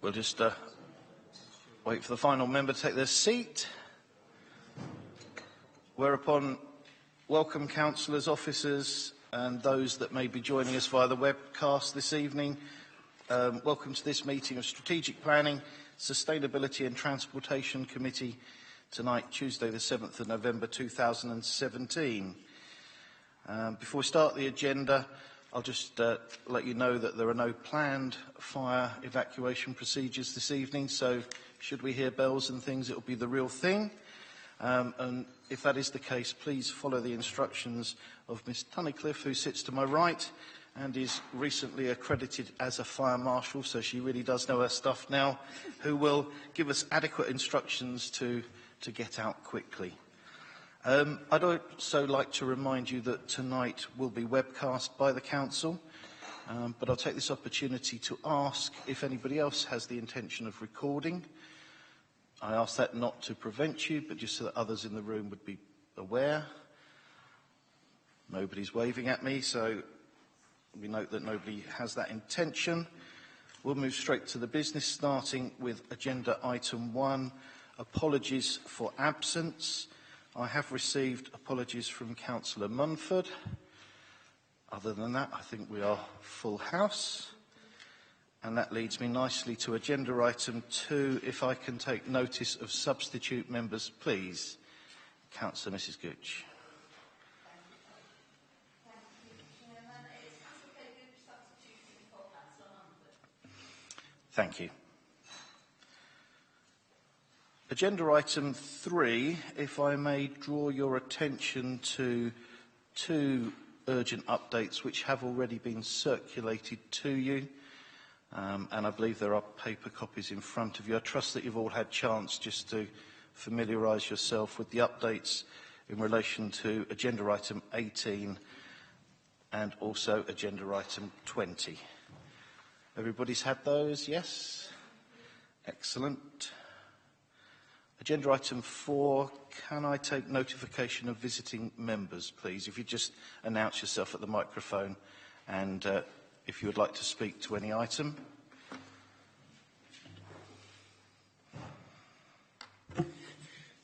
We'll just wait for the final member to take their seat. Whereupon, welcome councillors, officers and those that may be joining us via the webcast this evening. Welcome to this meeting of Strategic Planning, Sustainability and Transportation Committee tonight, Tuesday the 7th of November 2017. Before we start the agenda, I'll just let you know that there are no planned fire evacuation procedures this evening, so should we hear bells and things, it will be the real thing. And if that is the case, please follow the instructions of Miss Tunnicliffe, who sits to my right and is recently accredited as a fire marshal, so she really does know her stuff now, who will give us adequate instructions to get out quickly. I'd also like to remind you that tonight will be webcast by the Council, but I'll take this opportunity to ask if anybody else has the intention of recording. I ask that not to prevent you, but just so that others in the room would be aware. Nobody's waving at me, so we note that nobody has that intention. We'll move straight to the business, starting with agenda item 1, apologies for absence. I have received apologies from Councillor Munford. Other than that, I think we are full house. And that leads me nicely to agenda item 2. If I can take notice of substitute members, please. Councillor Mrs. Gooch. Thank you. Agenda item 3, if I may draw your attention to 2 urgent updates which have already been circulated to you. And I believe there are paper copies in front of you. I trust that you've all had chance just to familiarise yourself with the updates in relation to agenda item 18 and also agenda item 20. Everybody's had those, yes? Excellent. Agenda item 4, can I take notification of visiting members, please? If you just announce yourself at the microphone and if you would like to speak to any item.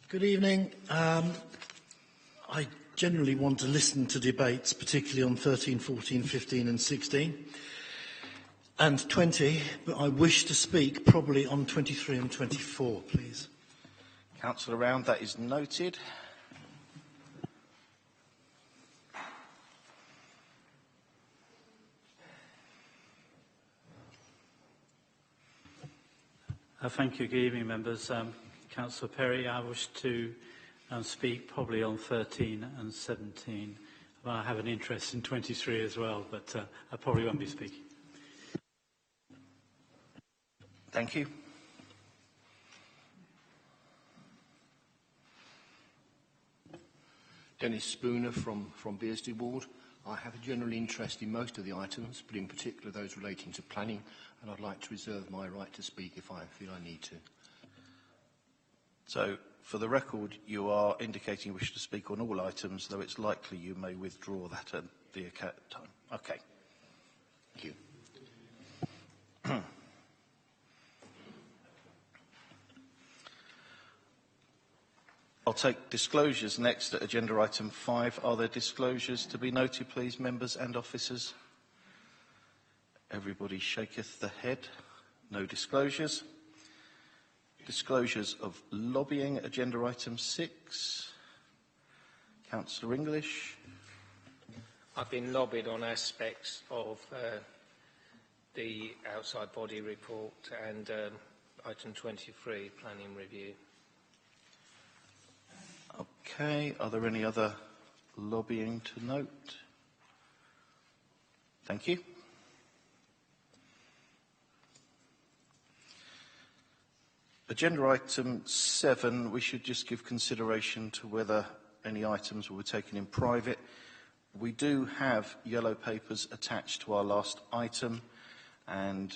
Good evening. I generally want to listen to debates, particularly on 13, 14, 15 and 16 and 20, but I wish to speak probably on 23 and 24, please. Councillor Round, that is noted. Thank you. Good evening, members. Councillor Perry, I wish to speak probably on 13 and 17. I have an interest in 23 as well, but I probably won't be speaking. Thank you. Dennis Spooner from Bearsden Ward. I have a general interest in most of the items, but in particular those relating to planning, and I'd like to reserve my right to speak if I feel I need to. So, for the record, you are indicating you wish to speak on all items, though it's likely you may withdraw that at the time. Okay. Thank you. I'll take disclosures next at agenda item 5. Are there disclosures to be noted, please, members and officers? Everybody shaketh the head. No disclosures. Disclosures of lobbying, agenda item 6. Councillor English. I've been lobbied on aspects of the outside body report and item 23, planning review. Okay, are there any other lobbying to note? Thank you. Agenda item 7, we should just give consideration to whether any items will be taken in private. We do have yellow papers attached to our last item, and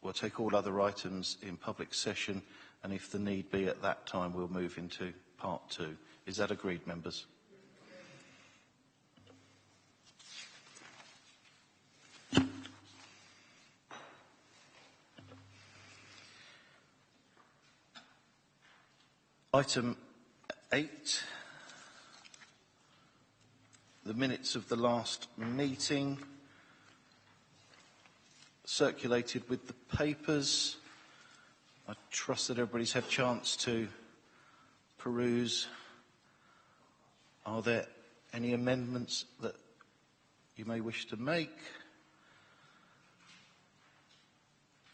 we'll take all other items in public session, and if the need be at that time, we'll move into part 2. Is that agreed, members? Item 8, the minutes of the last meeting, circulated with the papers. I trust that everybody's had a chance to peruse. Are there any amendments that you may wish to make?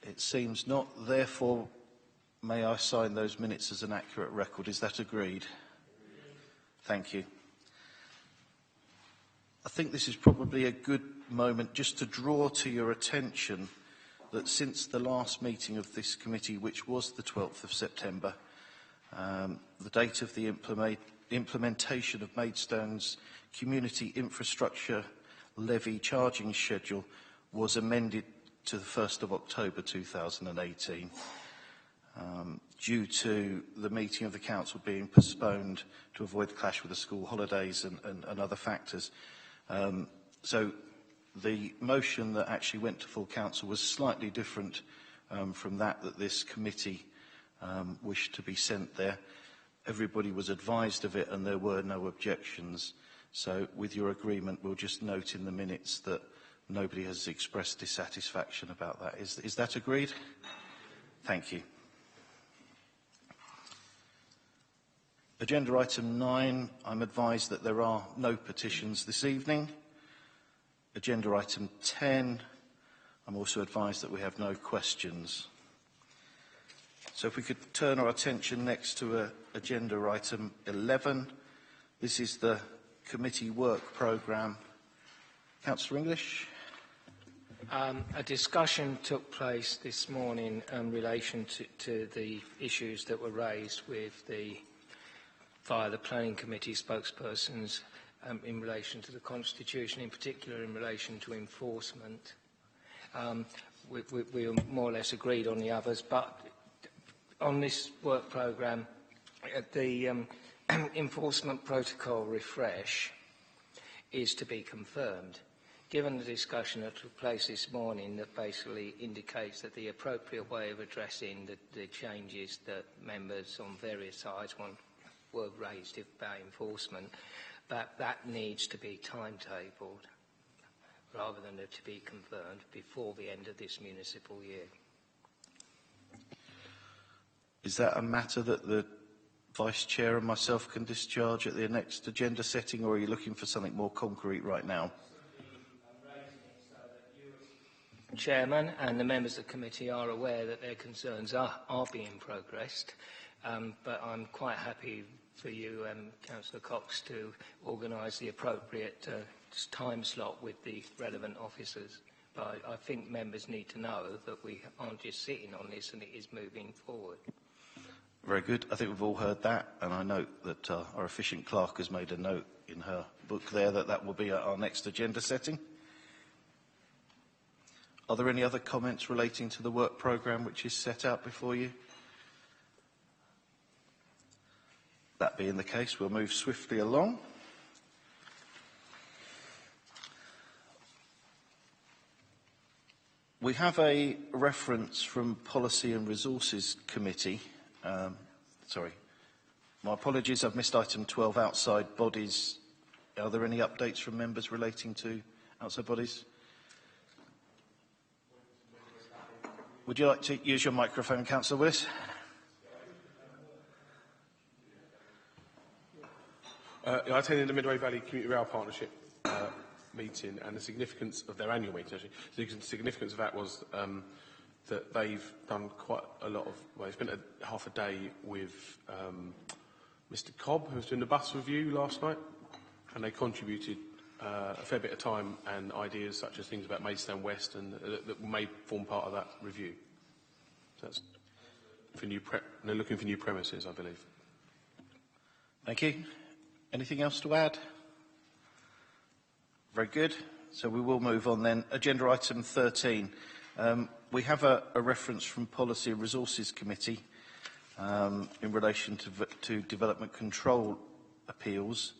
It seems not. Therefore, may I sign those minutes as an accurate record? Is that agreed? Thank you. I think this is probably a good moment just to draw to your attention that since the last meeting of this committee, which was the 12th of September, the date of the implementation of Maidstone's community infrastructure levy charging schedule was amended to the 1st of October 2018. Due to the meeting of the council being postponed to avoid clash with the school holidays and other factors. So the motion that actually went to full council was slightly different from that this committee wished to be sent there. Everybody was advised of it and there were no objections. So with your agreement, we'll just note in the minutes that nobody has expressed dissatisfaction about that. Is that agreed? Thank you. Agenda item 9, I'm advised that there are no petitions this evening. Agenda item 10, I'm also advised that we have no questions. So if we could turn our attention next to agenda item 11. This is the committee work programme. Councillor English. A discussion took place this morning in relation to the issues that were raised via the Planning Committee spokespersons in relation to the Constitution, in particular in relation to enforcement. We are more or less agreed on the others, but on this work programme, the enforcement protocol refresh is to be confirmed. Given the discussion that took place this morning that basically indicates that the appropriate way of addressing the changes that members on various sides were raised about enforcement, that needs to be timetabled rather than to be confirmed before the end of this municipal year. Is that a matter that the Vice Chair and myself can discharge at the next agenda setting, or are you looking for something more concrete right now? Chairman and the members of the committee are aware that their concerns are being progressed, but I'm quite happy for you, Councillor Cox, to organise the appropriate time slot with the relevant officers. But I think members need to know that we aren't just sitting on this and it is moving forward. Very good. I think we've all heard that, and I note that our efficient clerk has made a note in her book there that will be at our next agenda setting. Are there any other comments relating to the work programme which is set out before you? That being the case, we'll move swiftly along. We have a reference from Policy and Resources Committee. Sorry, my apologies, I've missed item 12, outside bodies. Are there any updates from members relating to outside bodies? Would you like to use your microphone, Councillor Willis? I attended the Midway Valley Community Rail Partnership meeting, and the significance of their annual meeting, actually. The significance of that was that they've done quite a lot of, well, they spent half a day with Mr Cobb, who was doing the bus review last night, and they contributed a fair bit of time and ideas such as things about Maidstone West and that may form part of that review. So that's for they're looking for new premises, I believe. Thank you. Anything else to add? Very good. So we will move on then. Agenda item 13. We have a reference from Policy and Resources Committee in relation to development control appeals.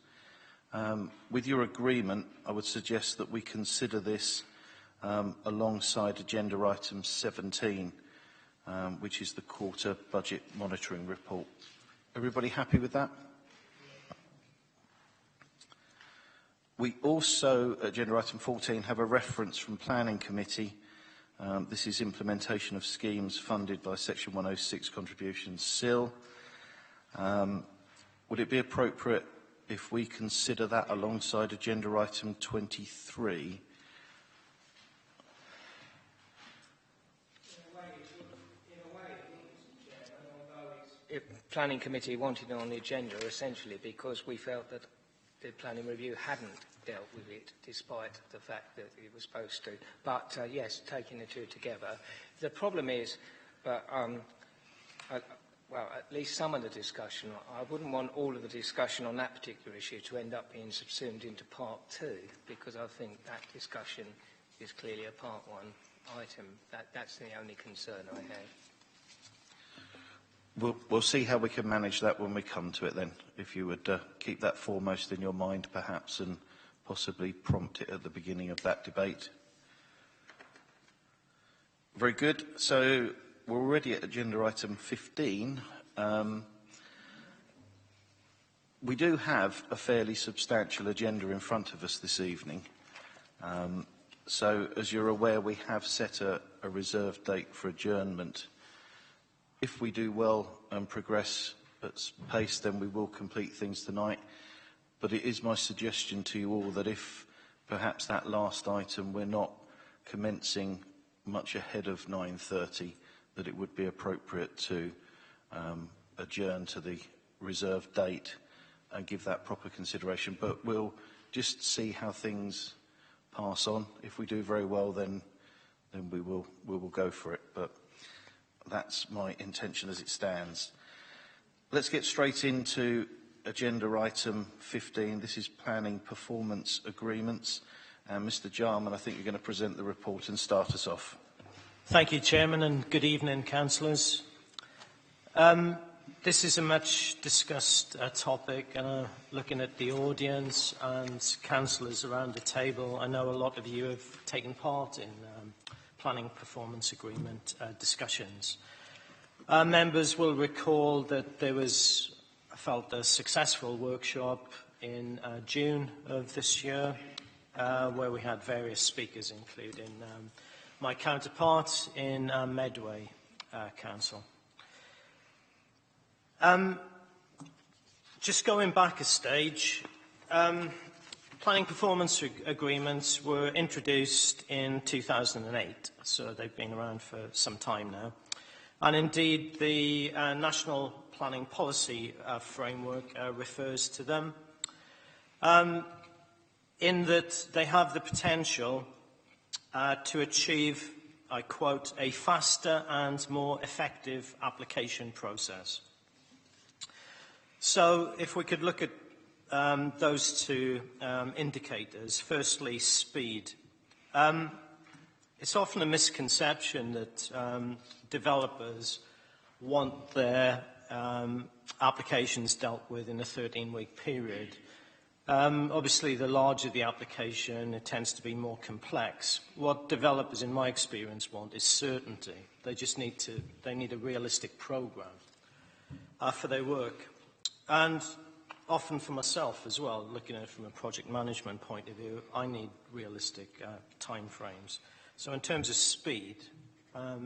With your agreement, I would suggest that we consider this alongside agenda item 17, which is the quarter budget monitoring report. Everybody happy with that? We also, agenda item 14, have a reference from Planning Committee. This is implementation of schemes funded by Section 106 contributions SIL. Would it be appropriate if we consider that alongside agenda item 23? If Planning Committee wanted it on the agenda, essentially because we felt that the planning review hadn't dealt with it, despite the fact that it was supposed to. But yes, taking the two together. The problem is, well, at least some of the discussion, I wouldn't want all of the discussion on that particular issue to end up being subsumed into part 2, because I think that discussion is clearly a part 1 item. That's the only concern I have. We'll see how we can manage that when we come to it then. If you would keep that foremost in your mind perhaps and possibly prompt it at the beginning of that debate. Very good. So we're already at agenda item 15. We do have a fairly substantial agenda in front of us this evening. So as you're aware, we have set a reserved date for adjournment. If we do well and progress at pace, then we will complete things tonight. But it is my suggestion to you all that if perhaps that last item we're not commencing much ahead of 9:30, that it would be appropriate to adjourn to the reserved date and give that proper consideration. But we'll just see how things pass on. If we do very well, then we will go for it. But that's my intention as it stands. Let's get straight into agenda item 15. This is planning performance agreements. And Mr. Jarman, I think you're going to present the report and start us off. Thank you, Chairman, and good evening, councillors. This is a much discussed topic, and looking at the audience and councillors around the table, I know a lot of you have taken part in planning performance agreement discussions. Members will recall that there was, I felt, a successful workshop in June of this year where we had various speakers, including my counterpart in Medway Council. Just going back a stage, planning performance agreements were introduced in 2008, so they've been around for some time now. And indeed, the National Planning Policy Framework refers to them, in that they have the potential to achieve, I quote, a faster and more effective application process. So if we could look at those two indicators. Firstly, speed. It's often a misconception that developers want their applications dealt with in a 13-week period. Obviously, the larger the application, it tends to be more complex. What developers, in my experience, want is certainty. They just need a realistic program for their work. And often for myself as well, looking at it from a project management point of view, I need realistic time frames. So in terms of speed,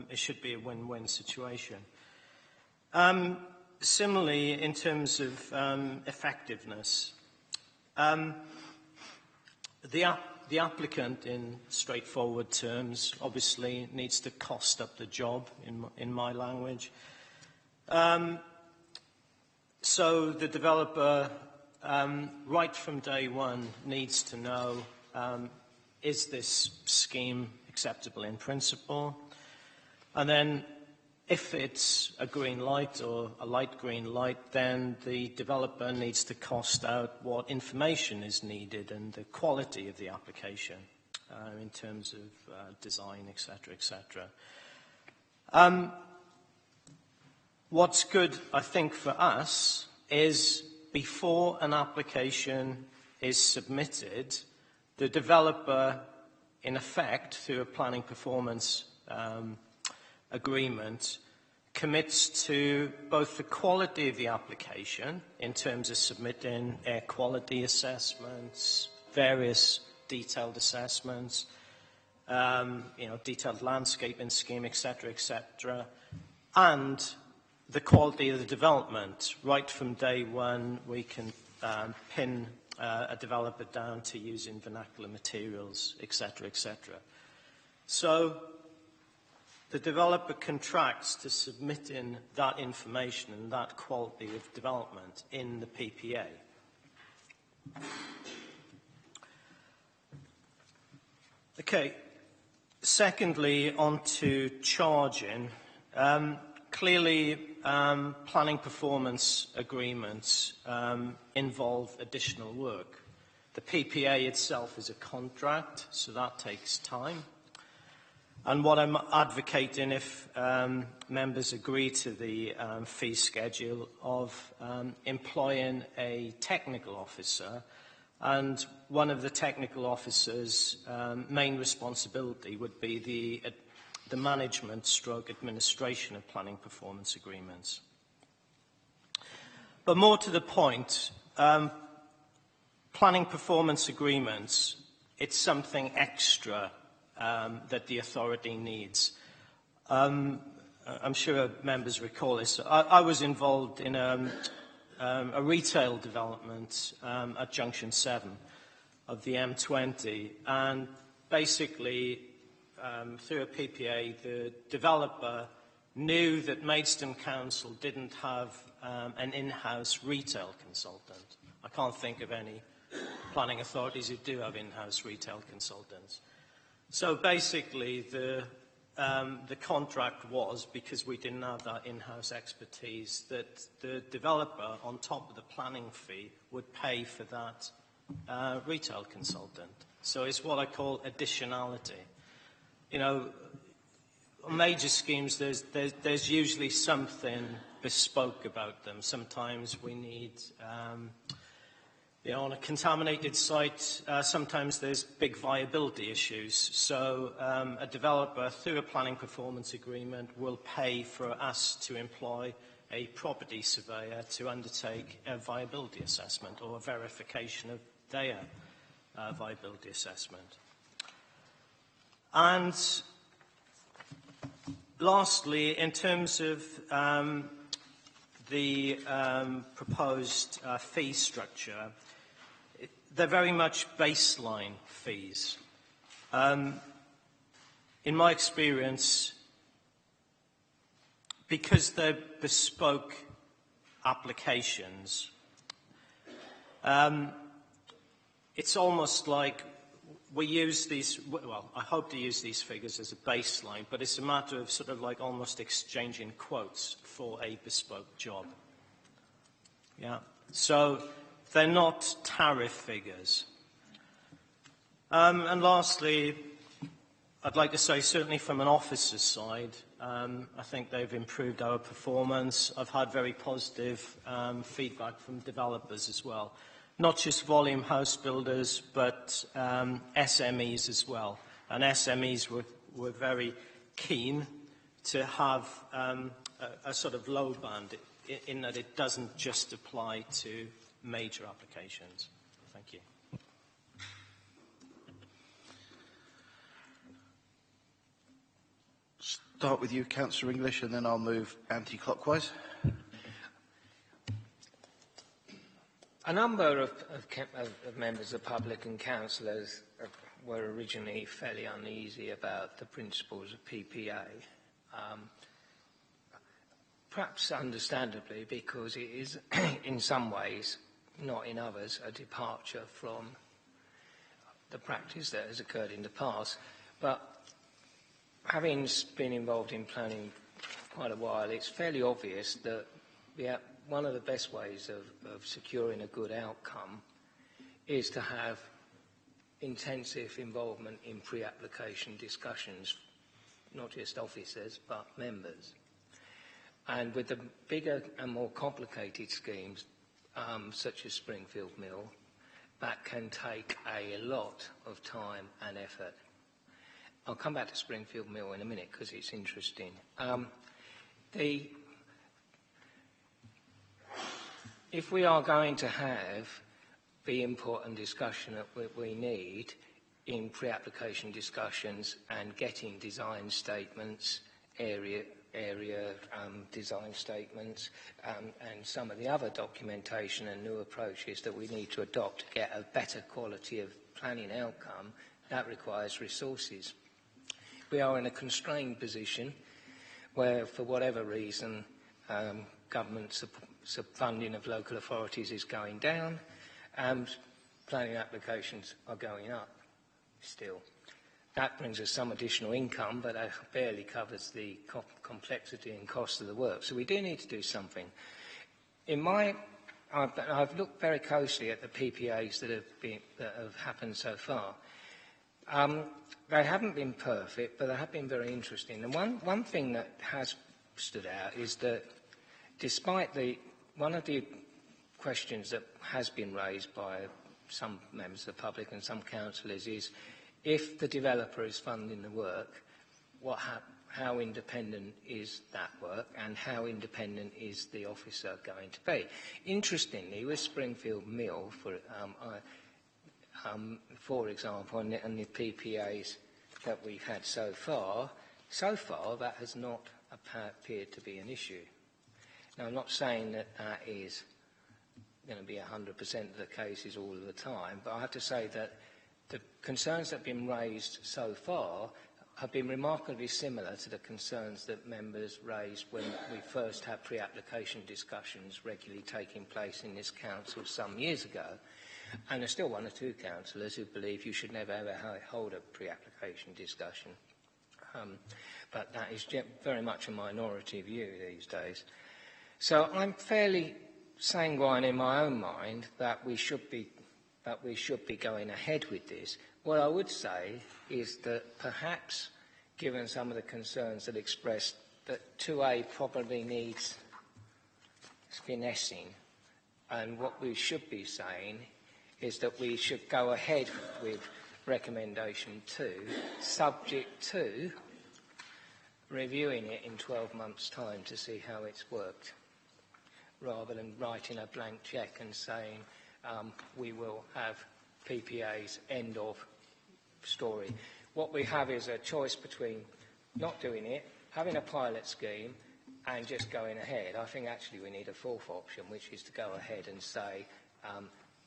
it should be a win-win situation. Similarly, in terms of effectiveness, the applicant, in straightforward terms, obviously needs to cost up the job, in my language. So the developer, right from day one, needs to know, is this scheme acceptable in principle? And then if it's a green light or a light green light, then the developer needs to cost out what information is needed and the quality of the application in terms of design, etc., etc. What's good, I think, for us is before an application is submitted, the developer, in effect, through a planning performance agreement, commits to both the quality of the application in terms of submitting air quality assessments, various detailed assessments, detailed landscaping scheme, etc., and the quality of the development. Right from day one, we can pin a developer down to using vernacular materials, etc., So the developer contracts to submit in that information and that quality of development in the PPA. Okay. Secondly, on to charging. Clearly, planning performance agreements involve additional work. The PPA itself is a contract, so that takes time. And what I'm advocating, if members agree to the fee schedule, of employing a technical officer, and one of the technical officers' main responsibility would be the management / administration of planning performance agreements. But more to the point, planning performance agreements, it's something extra that the authority needs. I'm sure members recall this. I was involved in a retail development at Junction 7 of the M20, and basically through a PPA, the developer knew that Maidstone Council didn't have an in-house retail consultant. I can't think of any planning authorities who do have in-house retail consultants. So basically, the contract was, because we didn't have that in-house expertise, that the developer, on top of the planning fee, would pay for that retail consultant. So it's what I call additionality. You know, on major schemes, there's usually something bespoke about them. Sometimes we need, on a contaminated site, sometimes there's big viability issues. So a developer, through a planning performance agreement, will pay for us to employ a property surveyor to undertake a viability assessment or a verification of their viability assessment. And lastly, in terms of the proposed fee structure, they're very much baseline fees. In my experience, because they're bespoke applications, it's almost like we use these, well, I hope to use these figures as a baseline, but it's a matter of sort of like almost exchanging quotes for a bespoke job. Yeah. So they're not tariff figures. And lastly, I'd like to say, certainly from an officer's side, I think they've improved our performance. I've had very positive feedback from developers as well. Not just volume house builders, but SMEs as well. And SMEs were very keen to have a sort of low band in that it doesn't just apply to major applications. Thank you. Start with you, Councillor English, and then I'll move anti-clockwise. A number of members of the public and councillors were originally fairly uneasy about the principles of PPA. Perhaps understandably, because it is, in some ways, not in others, a departure from the practice that has occurred in the past. But having been involved in planning quite a while, it's fairly obvious that one of the best ways of securing a good outcome is to have intensive involvement in pre-application discussions, not just officers, but members. And with the bigger and more complicated schemes, such as Springfield Mill, that can take a lot of time and effort. I'll come back to Springfield Mill in a minute because it's interesting. If we are going to have the input and discussion that we need in pre-application discussions and getting design statements, area design statements, and some of the other documentation and new approaches that we need to adopt to get a better quality of planning outcome, that requires resources. We are in a constrained position where, for whatever reason, government funding of local authorities is going down and planning applications are going up still. That brings us some additional income, but that barely covers the complexity and cost of the work. So we do need to do something. I've looked very closely at the PPAs that have happened so far. They haven't been perfect, but they have been very interesting. And one thing that has stood out is that despite one of the questions that has been raised by some members of the public and some councillors is, if the developer is funding the work, how independent is that work and how independent is the officer going to be? Interestingly, with Springfield Mill, for example, and the PPAs that we've had so far that has not appeared to be an issue. Now, I'm not saying that is going to be 100% of the cases all of the time, but I have to say that the concerns that have been raised so far have been remarkably similar to the concerns that members raised when we first had pre-application discussions regularly taking place in this council some years ago. And there's still one or two councillors who believe you should never ever hold a pre-application discussion. But that is very much a minority view these days. So I'm fairly sanguine in my own mind that we should be going ahead with this. What I would say is that perhaps, given some of the concerns that expressed, that 2A probably needs finessing, and what we should be saying is that we should go ahead with recommendation 2, subject to reviewing it in 12 months' time to see how it's worked, rather than writing a blank cheque and saying we will have PPAs, end of story. What we have is a choice between not doing it, having a pilot scheme, and just going ahead. I think actually we need a fourth option, which is to go ahead and say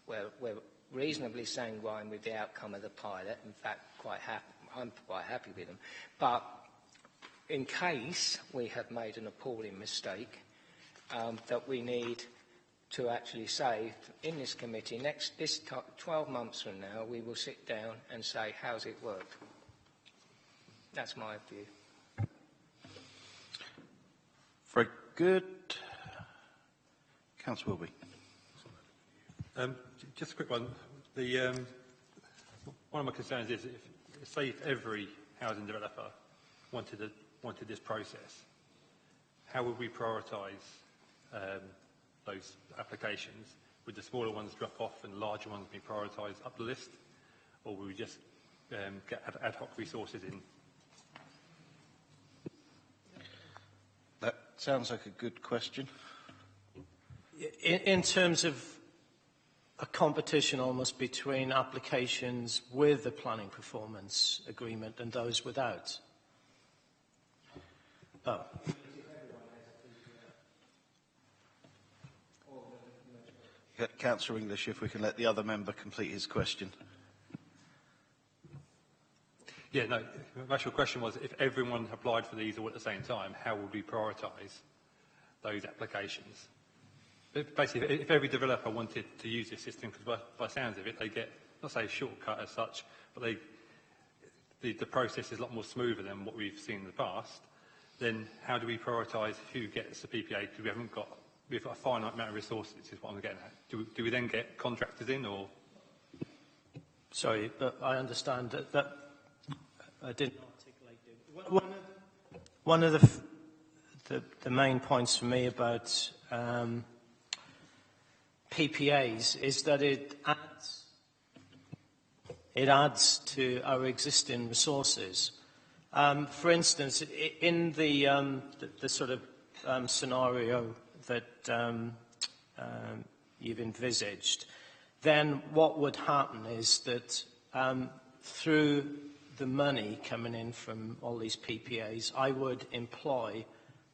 we're reasonably sanguine with the outcome of the pilot. In fact, I'm quite happy with them. But in case we have made an appalling mistake, that we need to actually say in this committee, 12 months from now, we will sit down and say, how's it worked? That's my view. Very good. Councillor Wilby. Just a quick one. One of my concerns is, if every housing developer wanted this process, how would we prioritise those applications? Would the smaller ones drop off and larger ones be prioritised up the list, or would we just get ad hoc resources in? That sounds like a good question. In terms of a competition almost between applications with the planning performance agreement and those without. Oh. Councillor English, if we can let the other member complete his question. Yeah, no, my actual question was, if everyone applied for these all at the same time, how would we prioritise those applications? Basically, if every developer wanted to use this system, because by sounds of it, they get, not say a shortcut as such, but the process is a lot more smoother than what we've seen in the past, then how do we prioritise who gets the PPA? Because we've got a finite amount of resources, is what I'm getting at. Do we then get contractors in, or? Sorry, but I understand that I didn't articulate it. One of the main points for me about PPAs is that it adds to our existing resources. For instance, in the sort of scenario that you've envisaged, then what would happen is that through the money coming in from all these PPAs, I would employ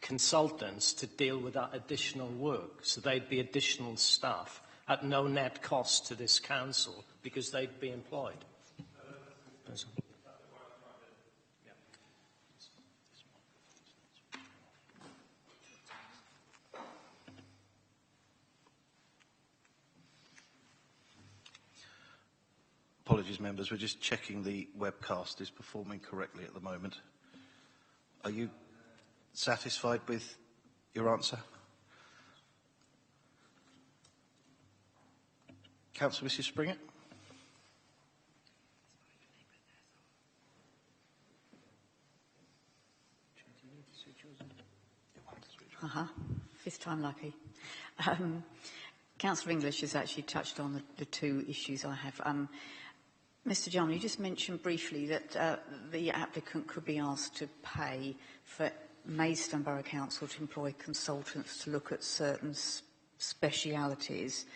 consultants to deal with that additional work. So they'd be additional staff at no net cost to this council because they'd be employed. Apologies, members. We're just checking the webcast is performing correctly at the moment. Are you satisfied with your answer? Councillor Mrs. Springer? Fifth time lucky. Councillor English has actually touched on the two issues I have. Mr. John, you just mentioned briefly that the applicant could be asked to pay for Maidstone Borough Council to employ consultants to look at certain specialities.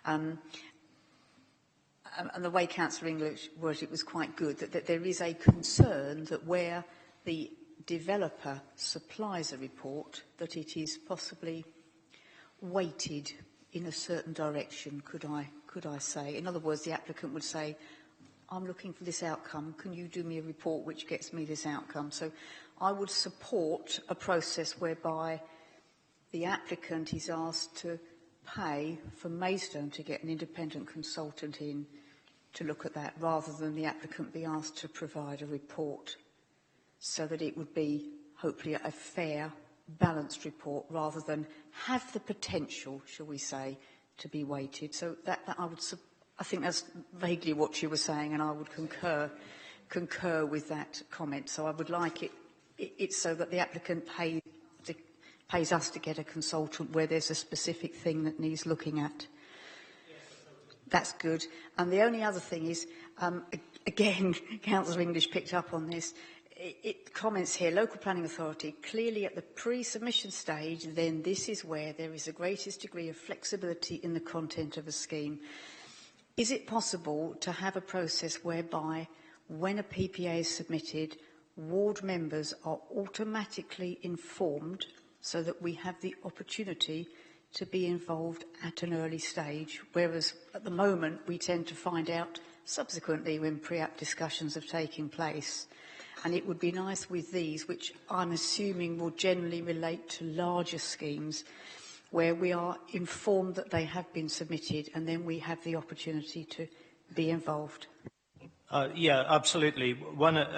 And the way Councillor English worded it was quite good, that there is a concern that where the developer supplies a report, that it is possibly weighted in a certain direction, could I say. In other words, the applicant would say, I'm looking for this outcome, can you do me a report which gets me this outcome? So I would support a process whereby the applicant is asked to pay for Maidstone to get an independent consultant in to look at that, rather than the applicant be asked to provide a report, so that it would be hopefully a fair, balanced report, rather than have the potential, shall we say, to be weighted. So that I think that's vaguely what you were saying, and I would concur with that comment. So I would like it so that the applicant pays us to get a consultant where there's a specific thing that needs looking at. That's good. And the only other thing is, again, Councillor English picked up on this. It comments here, local planning authority, clearly at the pre-submission stage, then this is where there is the greatest degree of flexibility in the content of a scheme. Is it possible to have a process whereby when a PPA is submitted, ward members are automatically informed so that we have the opportunity to be involved at an early stage, whereas at the moment we tend to find out subsequently when pre-app discussions have taken place. And it would be nice with these, which I'm assuming will generally relate to larger schemes, where we are informed that they have been submitted and then we have the opportunity to be involved. Yeah, absolutely. One of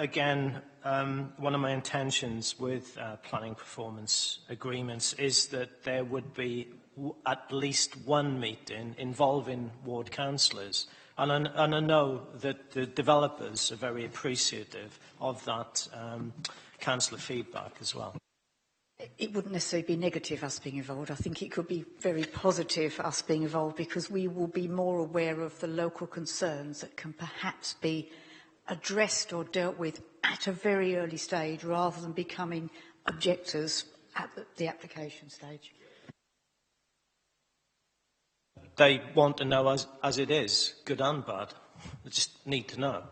my intentions with planning performance agreements is that there would be at least one meeting involving ward councillors. And I know that the developers are very appreciative of that councillor feedback as well. It wouldn't necessarily be negative, us being involved. I think it could be very positive, us being involved, because we will be more aware of the local concerns that can perhaps be addressed or dealt with at a very early stage, rather than becoming objectors at the application stage. They want to know as it is, good and bad. They just need to know.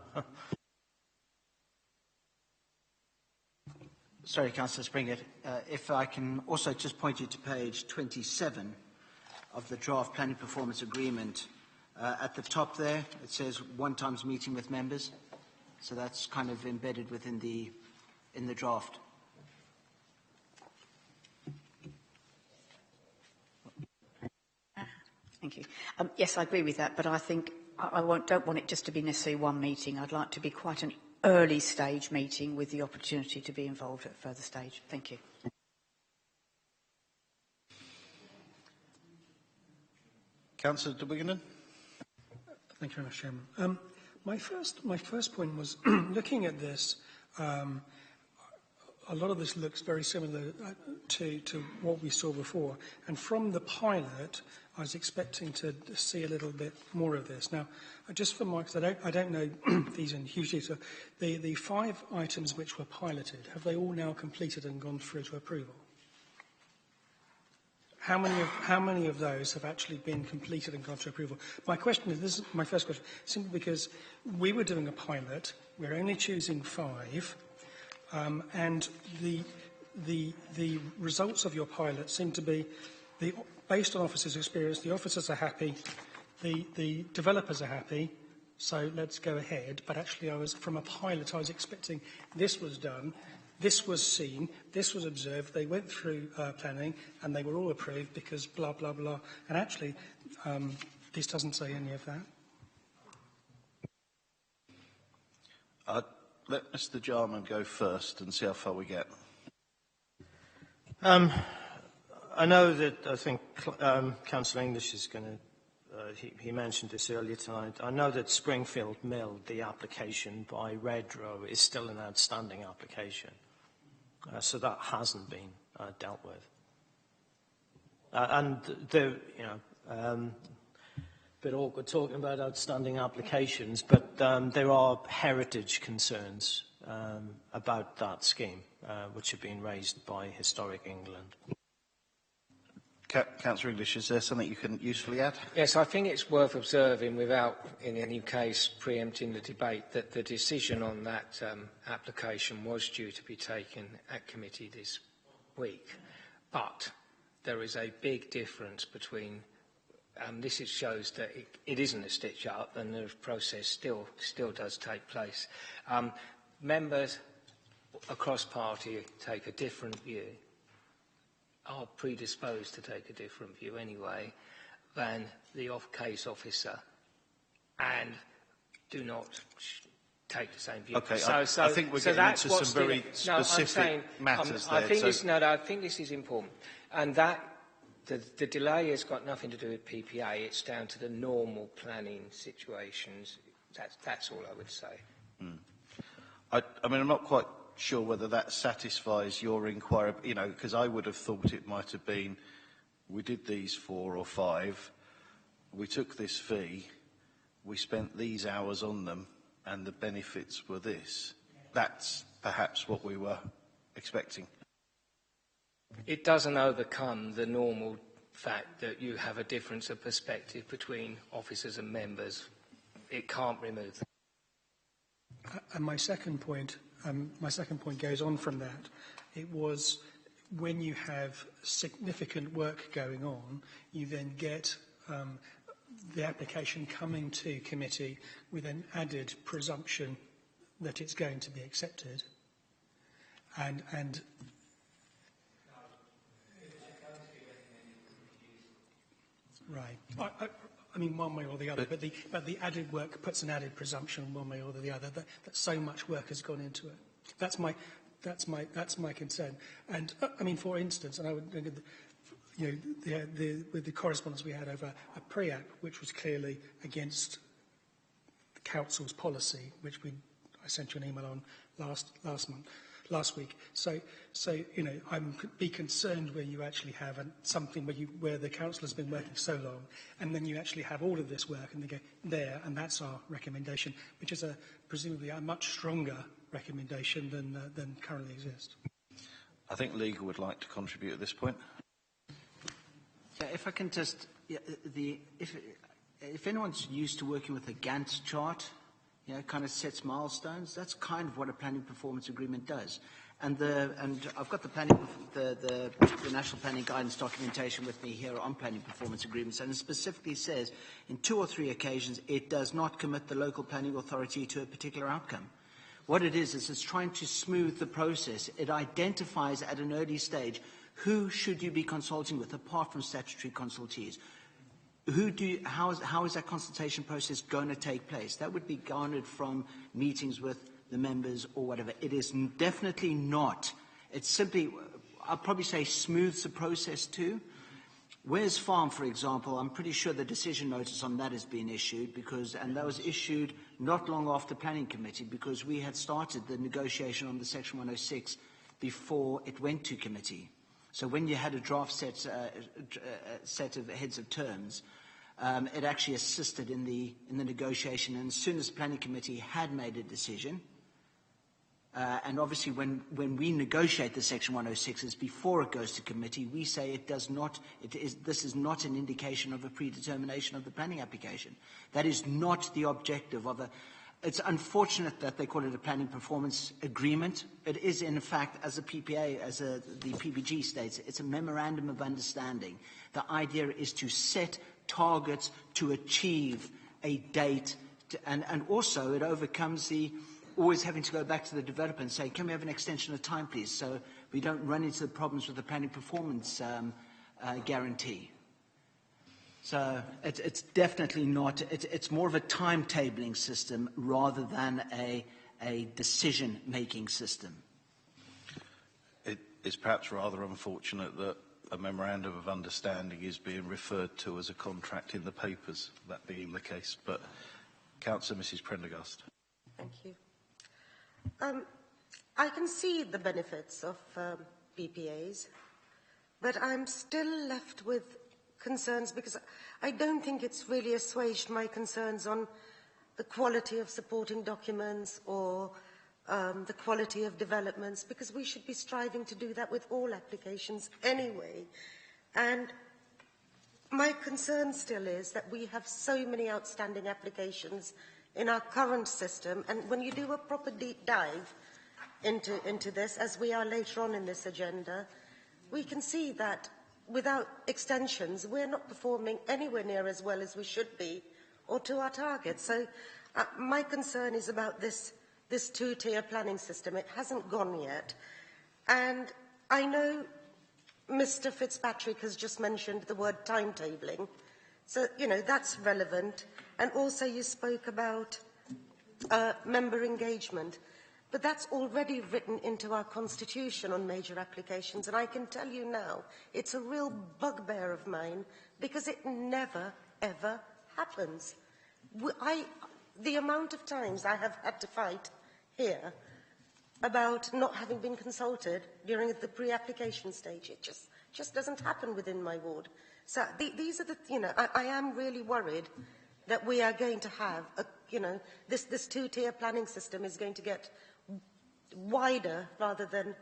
Sorry, Councillor Springer, if I can also just point you to page 27 of the draft planning performance agreement. At the top there, it says one times meeting with members. So that's kind of embedded within in the draft. Thank you. Yes, I agree with that, but I think I don't want it just to be necessarily one meeting. I'd like to be quite an early stage meeting with the opportunity to be involved at a further stage. Thank you. Councillor de Wiggenden. Thank you very much, Chairman. My first point was looking at this. A lot of this looks very similar to what we saw before, and from the pilot, I was expecting to see a little bit more of this. Now, just for my, because I don't know these in huge detail, the 5 items which were piloted, have they all now completed and gone through to approval? how many of those have actually been completed and gone to approval? My question is, this is my first question, simply because we were doing a pilot, we're only choosing 5, and the results of your pilot seem to be, based on officers' experience, the officers are happy, the developers are happy, so let's go ahead. But actually, from a pilot, I was expecting this was done, this was seen, this was observed, they went through planning, and they were all approved because blah, blah, blah. And actually, this doesn't say any of that. Let Mr. Jarman go first and see how far we get. I know that I think Councillor English is going to, he mentioned this earlier tonight. I know that Springfield Mill, the application by Redrow, is still an outstanding application. So that hasn't been dealt with. And there, bit awkward talking about outstanding applications, but there are heritage concerns about that scheme, which have been raised by Historic England. Councillor English, is there something you can usefully add? Yes, I think it's worth observing, without in any case preempting the debate, that the decision on that application was due to be taken at committee this week. But there is a big difference between, shows that it isn't a stitch-up and the process still does take place. Members across party take a different view, are predisposed to take a different view anyway than the off-case officer, and do not take the same view. Okay, I think we're getting into some very specific matters there. I think this is important, and that the delay has got nothing to do with PPA. It's down to the normal planning situations. That's all I would say. I mean, I'm not quite sure whether that satisfies your inquiry, because I would have thought it might have been, we did these 4 or 5, we took this fee, we spent these hours on them, and the benefits were this. That's perhaps what we were expecting. It doesn't overcome the normal fact that you have a difference of perspective between officers and members. It can't remove that. And my second point goes on from that. It was when you have significant work going on, you then get the application coming to committee with an added presumption that it's going to be accepted. And right. I mean, one way or the other, but the added work puts an added presumption one way or the other that so much work has gone into it. That's my concern. And I mean, for instance, and I would, with the correspondence we had over a pre-app, which was clearly against the council's policy, which I sent you an email on last week. So I'm be concerned where you actually have something where the council has been working so long, and then you actually have all of this work, and they go there, and that's our recommendation, which is presumably a much stronger recommendation than currently exists. I think legal would like to contribute at this point. Yeah, if I can just, if anyone's used to working with a Gantt chart, it kind of sets milestones. That's kind of what a planning performance agreement does. And I've got the National Planning Guidance documentation with me here on planning performance agreements, and it specifically says in 2 or 3 occasions it does not commit the local planning authority to a particular outcome. What it is it's trying to smooth the process. It identifies at an early stage who should you be consulting with apart from statutory consultees. How is that consultation process going to take place? That would be garnered from meetings with the members or whatever. It is definitely not. It's simply, I'll probably say, smooths the process too. Where's Farm, for example, I'm pretty sure the decision notice on that has been issued, and that was issued not long after Planning Committee, because we had started the negotiation on the Section 106 before it went to committee. So when you had a draft set of heads of terms, it actually assisted in the negotiation. And as soon as the Planning Committee had made a decision, And obviously, when we negotiate the Section 106s before it goes to committee, we say this is not an indication of a predetermination of the planning application. That is not the objective of a. It's unfortunate that they call it a planning performance agreement. It is, in fact, as a PPA, the PPG states, it's a memorandum of understanding. The idea is to set targets to achieve a date, and also it overcomes the always having to go back to the developer and say, can we have an extension of time, please, so we don't run into the problems with the planning performance guarantee. So it's definitely not, it's more of a timetabling system rather than a decision-making system. It is perhaps rather unfortunate that a memorandum of understanding is being referred to as a contract in the papers, that being the case. But Councillor Mrs Prendergast. Thank you. I can see the benefits of BPAs, but I'm still left with concerns because I don't think it's really assuaged my concerns on the quality of supporting documents or the quality of developments, because we should be striving to do that with all applications anyway. And my concern still is that we have so many outstanding applications in our current system, and when you do a proper deep dive into this, as we are later on in this agenda, we can see that without extensions, we're not performing anywhere near as well as we should be or to our targets. So my concern is about this two-tier planning system. It hasn't gone yet. And I know Mr Fitzpatrick has just mentioned the word timetabling. So, that's relevant. And also you spoke about member engagement. But that's already written into our constitution on major applications, and I can tell you now, it's a real bugbear of mine because it never, ever happens. The amount of times I have had to fight here about not having been consulted during the pre-application stage, it just doesn't happen within my ward. So these are the, I am really worried that we are going to have, this two-tier planning system is going to get wider rather than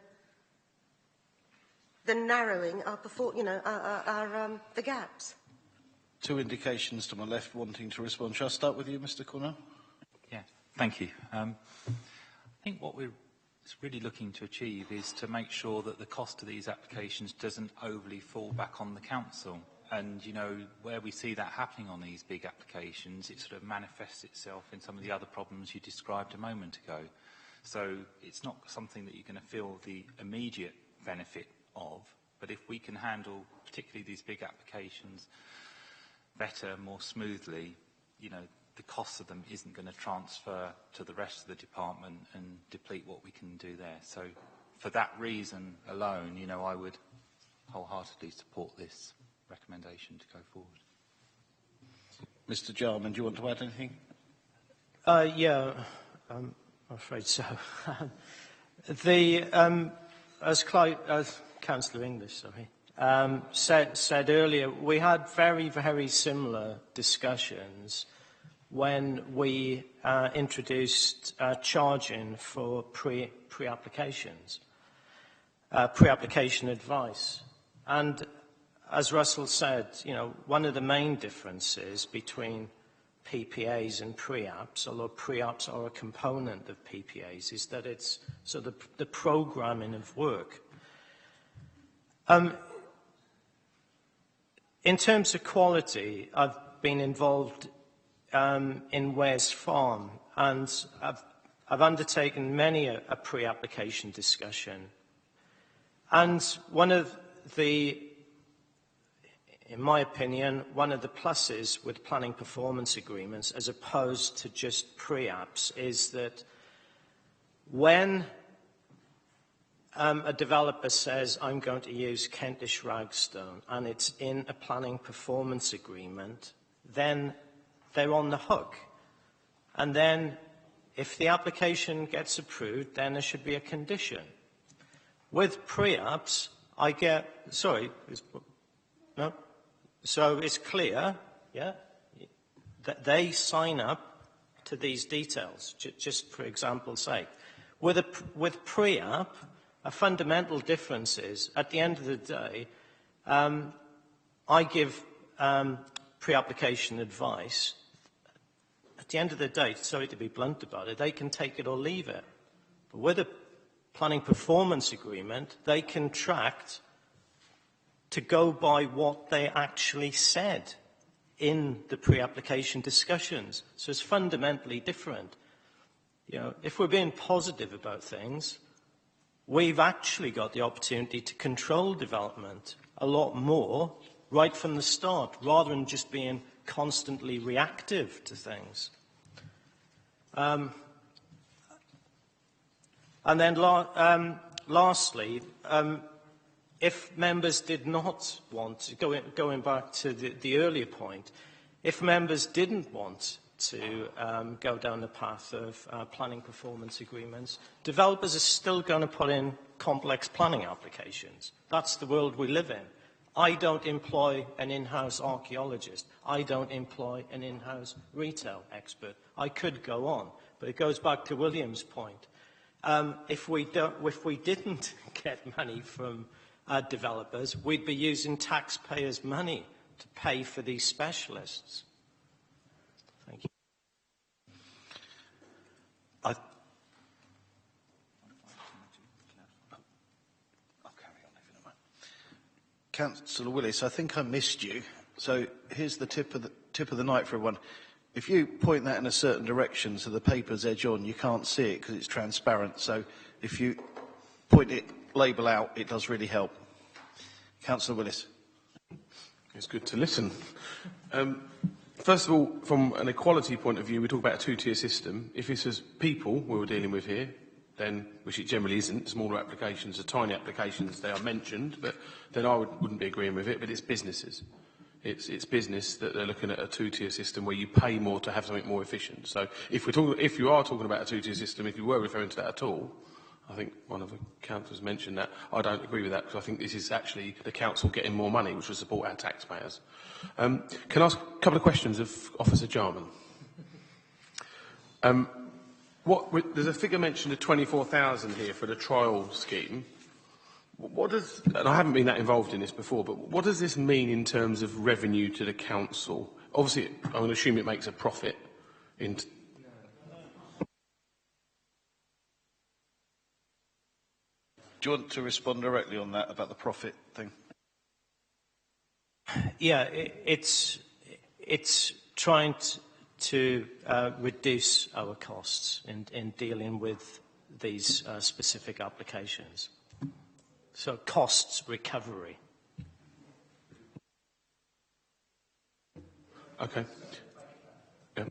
narrowing the gaps. Two indications to my left wanting to respond. Shall I start with you, Mr Cornell? Yeah, thank you. I think what we're really looking to achieve is to make sure that the cost of these applications doesn't overly fall back on the council. And, where we see that happening on these big applications, it sort of manifests itself in some of the other problems you described a moment ago. So it's not something that you're going to feel the immediate benefit of, but if we can handle particularly these big applications better, more smoothly, the cost of them isn't going to transfer to the rest of the department and deplete what we can do there. So for that reason alone, I would wholeheartedly support this recommendation to go forward. Mr Jarman, do you want to add anything? Yeah. I'm afraid so. As Councillor English, said earlier, we had very, very similar discussions when we introduced charging for pre-applications, pre-application advice. And as Russell said, one of the main differences between PPAs and pre-apps, although pre-apps are a component of PPAs, is that it's the programming of work. In terms of quality, I've been involved in Wares Farm, and I've undertaken many a pre-application discussion. And in my opinion, one of the pluses with planning performance agreements, as opposed to just pre-apps, is that when a developer says, I'm going to use Kentish Ragstone, and it's in a planning performance agreement, then they're on the hook. And then, if the application gets approved, then there should be a condition. With pre-apps, so it's clear, that they sign up to these details, just for example's sake. With pre-app, a fundamental difference is, at the end of the day, I give pre-application advice. At the end of the day, sorry to be blunt about it, they can take it or leave it. But with a planning performance agreement, they contract to go by what they actually said in the pre-application discussions. So it's fundamentally different. You know, if we're being positive about things, we've actually got the opportunity to control development a lot more right from the start, rather than just being constantly reactive to things. And then lastly, if members did not want, going back to the earlier point, if members didn't want to go down the path of planning performance agreements, developers are still going to put in complex planning applications. That's the world we live in. I don't employ an in-house archaeologist. I don't employ an in-house retail expert. I could go on, but it goes back to William's point. If we didn't get money from developers, we'd be using taxpayers' money to pay for these specialists. Thank you. Councillor Willis, I think I missed you. So here's the tip of the night for everyone. If you point that in a certain direction so the paper's edge on, you can't see it because it's transparent. So if you point it, label out, it does really help. Councillor Willis. It's good to listen. First of all, from an equality point of view, we talk about a two-tier system. If it's as people we were dealing with here, then, which it generally isn't, smaller applications are tiny applications, they are mentioned, but then I wouldn't be agreeing with it, but it's businesses. It's business that they're looking at a two-tier system where you pay more to have something more efficient. So if you are talking about a two-tier system, if you were referring to that at all, I think one of the councillors mentioned that. I don't agree with that because I think this is actually the council getting more money, which will support our taxpayers. Can I ask a couple of questions of Officer Jarman? There's a figure mentioned of 24,000 here for the trial scheme. What does, and I haven't been that involved in this before, but what does this mean in terms of revenue to the council? Obviously, I'm going to assume it makes a profit. Do you want to respond directly on that about the profit thing? Yeah, it's trying to reduce our costs in dealing with these specific applications. So costs recovery. Okay. Yeah.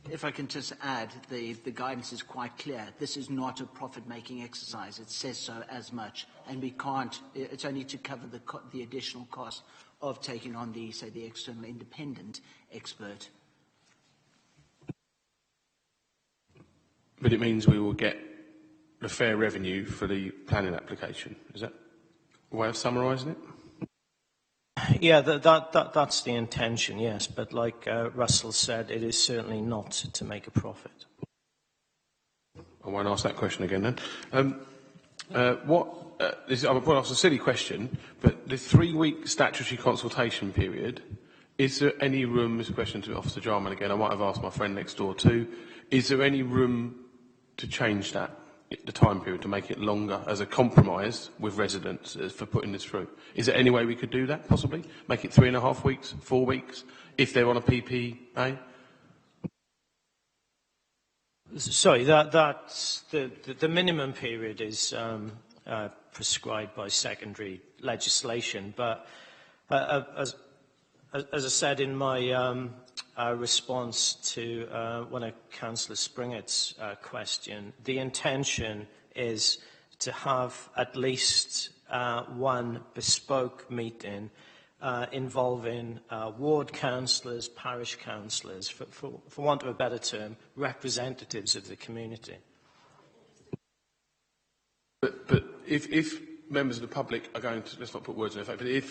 If I can just add, the guidance is quite clear. This is not a profit-making exercise. It says so as much, and we can't. It's only to cover the additional cost of taking on the external independent expert. But it means we will get the fair revenue for the planning application. Is that a way of summarising it? Yeah, that's the intention, yes. But like Russell said, it is certainly not to make a profit. I won't ask that question again then. I'm going to ask a silly question, but the 3-week statutory consultation period, is there any room, this is a question to Officer Jarman again, I might have asked my friend next door too, is there any room to change that, the time period, to make it longer as a compromise with residents for putting this through? Is there any way we could do that, possibly? Make it 3.5 weeks, 4 weeks, if they're on a PPA? Sorry, that's the minimum period is prescribed by secondary legislation, but as I said in my response to one of Councillor Springett's question, the intention is to have at least one bespoke meeting involving ward councillors, parish councillors, for want of a better term, representatives of the community. But if members of the public are going to, let's not put words in effect, but if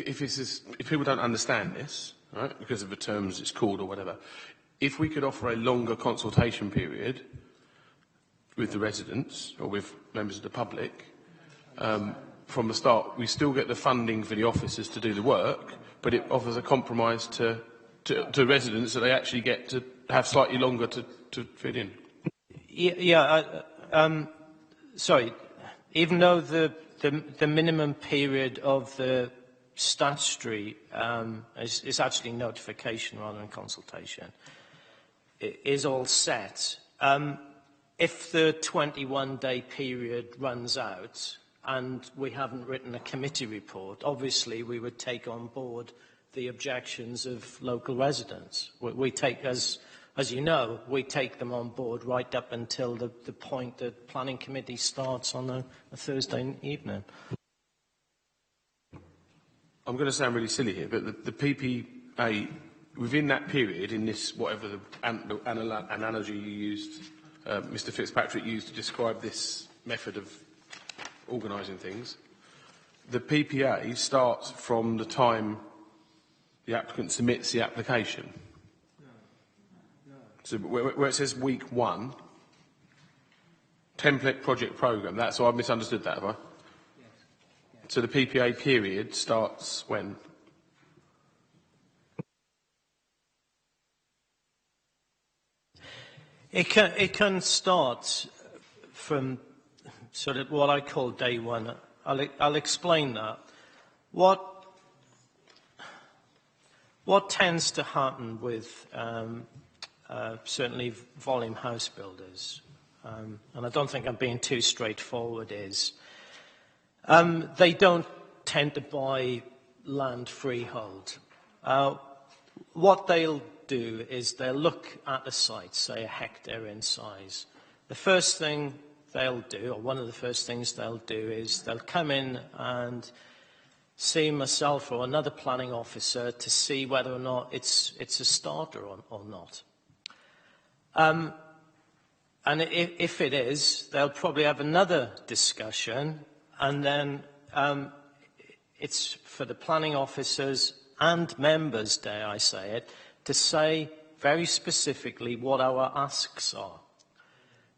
people don't understand this, right, because of the terms it's called or whatever, if we could offer a longer consultation period, with the residents or with members of the public from the start. We still get the funding for the officers to do the work, but it offers a compromise to residents that they actually get to have slightly longer to fit in. Sorry, even though the minimum period of the statutory is actually notification rather than consultation, it is all set. If the 21-day period runs out and we haven't written a committee report, obviously we would take on board the objections of local residents. We take, as you know, we take them on board right up until the point that planning committee starts on a Thursday evening. I'm going to sound really silly here, but the PPA, within that period, in this, whatever the analogy you used, Mr Fitzpatrick used to describe this method of organising things, the PPA starts from the time the applicant submits the application. So where it says week 1, template project programme, that's, I've misunderstood that, have I? So the PPA period starts when? It can start from sort of what I call day one. I'll explain that. What tends to happen with certainly volume house builders, and I don't think I'm being too straightforward, is they don't tend to buy land freehold. What they'll do is they'll look at the site, say a hectare in size. The first thing they'll do, or one of the first things they'll do, is they'll come in and see myself or another planning officer to see whether or not it's a starter or not. And if it is, they'll probably have another discussion, and then it's for the planning officers and members, dare I say it, to say very specifically what our asks are.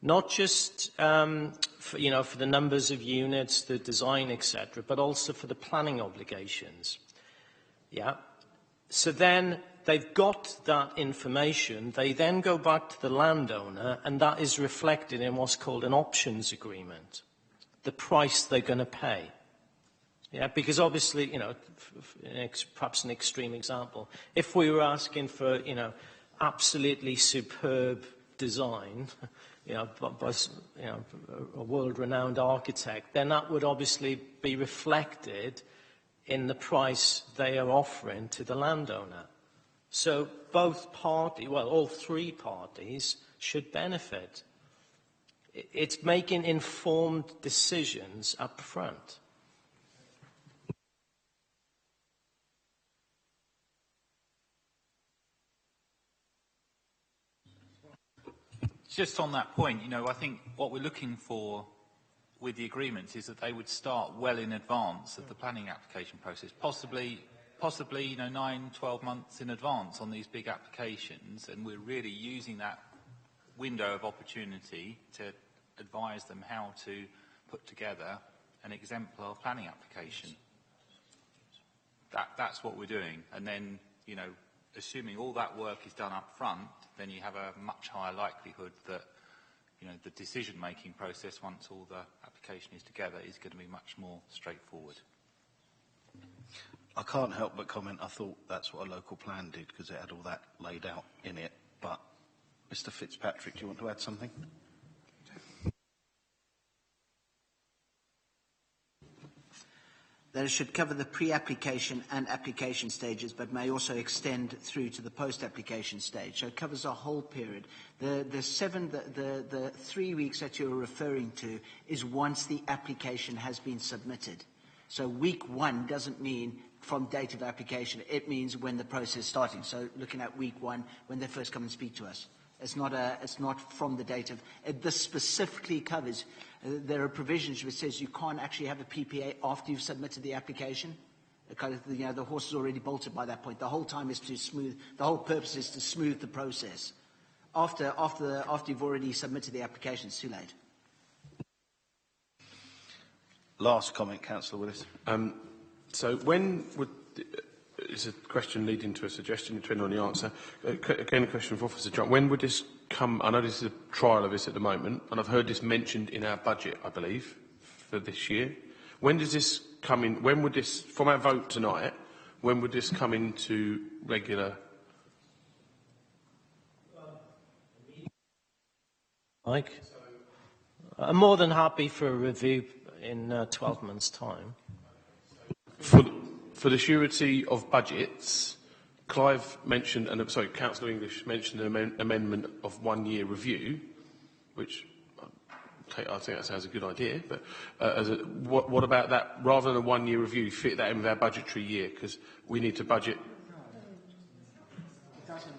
Not just for the numbers of units, the design, etc., but also for the planning obligations. Yeah. So then they've got that information. They then go back to the landowner, and that is reflected in what's called an options agreement, the price they're going to pay. Yeah, because obviously, perhaps an extreme example, if we were asking for, absolutely superb design, by a world-renowned architect, then that would obviously be reflected in the price they are offering to the landowner. So both parties, well, all three parties should benefit. It's making informed decisions up front. Just on that point, I think what we're looking for with the agreements is that they would start well in advance of the planning application process, possibly 9, 12 months in advance on these big applications, and we're really using that window of opportunity to advise them how to put together an exemplar planning application. That's what we're doing, and then, assuming all that work is done up front, then you have a much higher likelihood that, the decision-making process, once all the application is together, is going to be much more straightforward. I can't help but comment, I thought that's what a local plan did, because it had all that laid out in it. But, Mr Fitzpatrick, do you want to add something? That it should cover the pre-application and application stages, but may also extend through to the post-application stage. So it covers a whole period. The 3 weeks that you're referring to is once the application has been submitted. So week 1 doesn't mean from date of application. It means when the process is starting. So looking at week 1, when they first come and speak to us. It's not from the date of. This specifically covers. There are provisions which says you can't actually have a PPA after you've submitted the application. Because the horse is already bolted by that point. The whole time is to smooth. The whole purpose is to smooth the process. After you've already submitted the application, it's too late. last comment, Councillor Willis. So when would... It's a question leading to a suggestion, depending on the answer. Again, a question for Officer John. When would this come... I know this is a trial of this at the moment, and I've heard this mentioned in our budget, I believe, for this year. When does this come in... When would this... From our vote tonight, when would this come into regular... Mike? I'm more than happy for a review in 12 months' time. For the surety of budgets, Clive mentioned, Councillor English mentioned an amendment of 1 year review, which I think that sounds a good idea. But what about that? Rather than a 1 year review, fit that in with our budgetary year, because we need to budget. It doesn't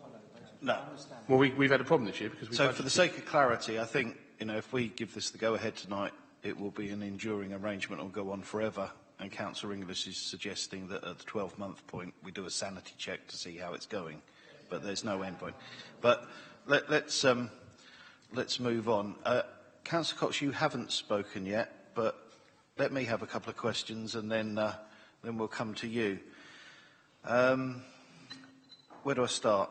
follow. No. Well, we've had a problem this year because we. So, for the sake of clarity, I think if we give this the go-ahead tonight, it will be an enduring arrangement and go on forever. And Councillor English is suggesting that at the 12-month point we do a sanity check to see how it's going, but there's no end point. But let's move on. Councillor Cox, you haven't spoken yet, but let me have a couple of questions and then we'll come to you. Where do I start?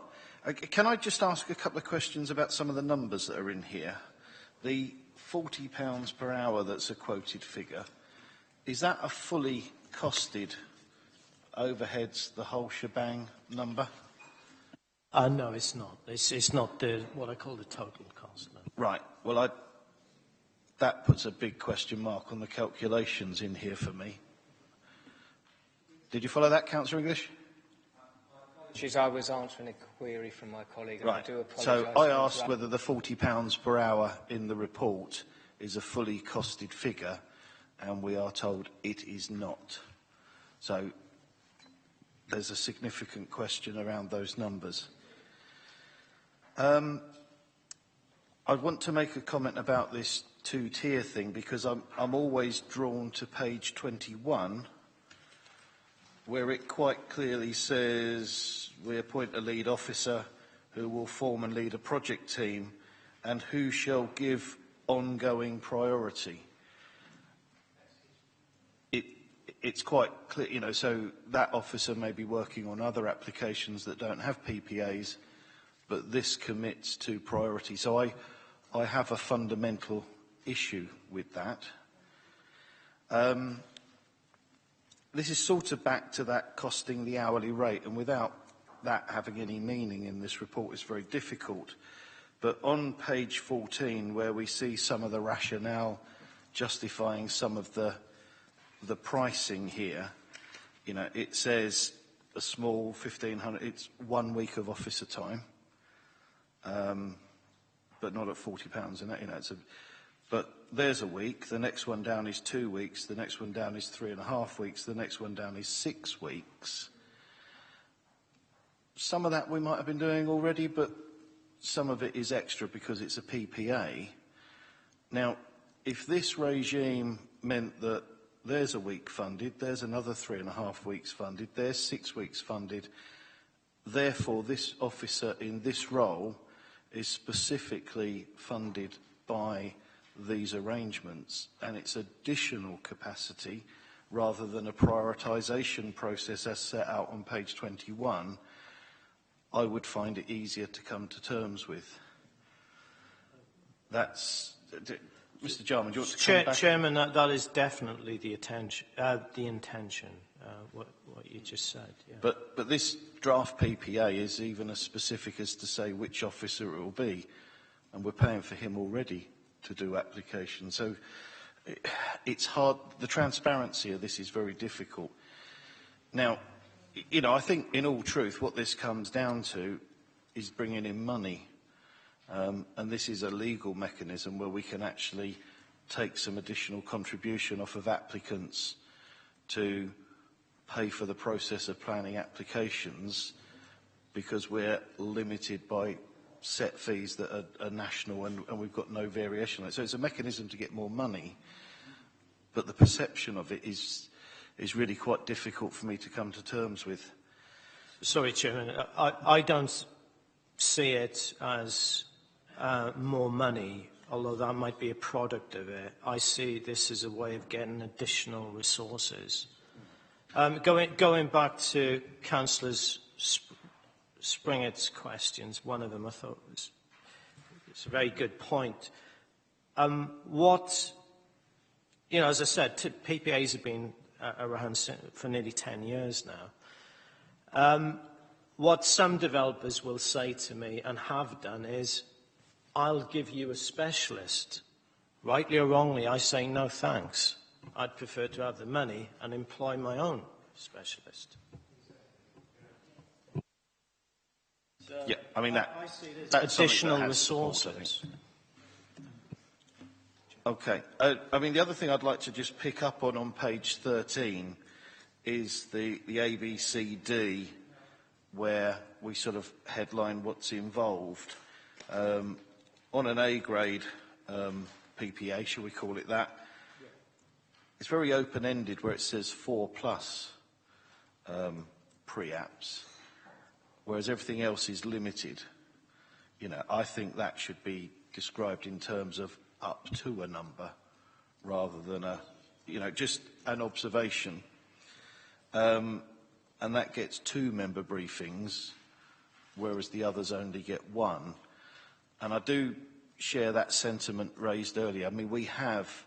Can I just ask a couple of questions about some of the numbers that are in here? The £40 per hour that's a quoted figure. Is that a fully costed overheads, the whole shebang number? No, it's not. It's not what I call the total cost. No. Right. Well, that puts a big question mark on the calculations in here for me. Did you follow that, Councillor English? I was answering a query from my colleague. And right. I do apologise. So I asked whether the £40 per hour in the report is a fully costed figure, and we are told it is not. So there's a significant question around those numbers. I want to make a comment about this two-tier thing because I'm always drawn to page 21, where it quite clearly says we appoint a lead officer who will form and lead a project team and who shall give ongoing priority. It's quite clear, so that officer may be working on other applications that don't have PPAs, but this commits to priority. So I have a fundamental issue with that. This is sort of back to that costing the hourly rate, and without that having any meaning in this report, it's very difficult. But on page 14, where we see some of the rationale justifying some of the pricing here, it says a small 1,500, it's 1 week of officer time, but not at £40, and but there's a week, the next one down is 2 weeks, the next one down is 3.5 weeks, the next one down is 6 weeks. Some of that we might have been doing already, but some of it is extra because it's a PPA. Now, if this regime meant that there's a week funded, there's another 3.5 weeks funded, there's 6 weeks funded, therefore this officer in this role is specifically funded by these arrangements, and it's additional capacity rather than a prioritisation process as set out on page 21, I would find it easier to come to terms with. That's... Mr. Jarman, do you want to come back? Chairman, that is definitely the intention, what you just said. Yeah. But this draft PPA is even as specific as to say which officer it will be, and we're paying for him already to do applications. So it's hard. The transparency of this is very difficult. Now, I think in all truth what this comes down to is bringing in money. And this is a legal mechanism where we can actually take some additional contribution off of applicants to pay for the process of planning applications because we're limited by set fees that are national and we've got no variation on it. So it's a mechanism to get more money, but the perception of it is really quite difficult for me to come to terms with. Sorry, Chairman, I don't see it as more money. although that might be a product of it, I see this as a way of getting additional resources. Going back to Councillor Springett's questions, one of them I thought it's a very good point. As I said, PPAs have been around for nearly 10 years now. What some developers will say to me and have done is, I'll give you a specialist. Rightly or wrongly, I say no thanks. I'd prefer to have the money and employ my own specialist. Yeah, I mean, I see that's additional resources. Okay. I mean, the other thing I'd like to just pick up on page 13 is the ABCD, where we sort of headline what's involved. On an A grade PPA, shall we call it that, it's very open-ended where it says 4+ pre-apps, whereas everything else is limited. I think that should be described in terms of up to a number rather than just an observation. And that gets 2 member briefings, whereas the others only get 1. And I do share that sentiment raised earlier. I mean, we have,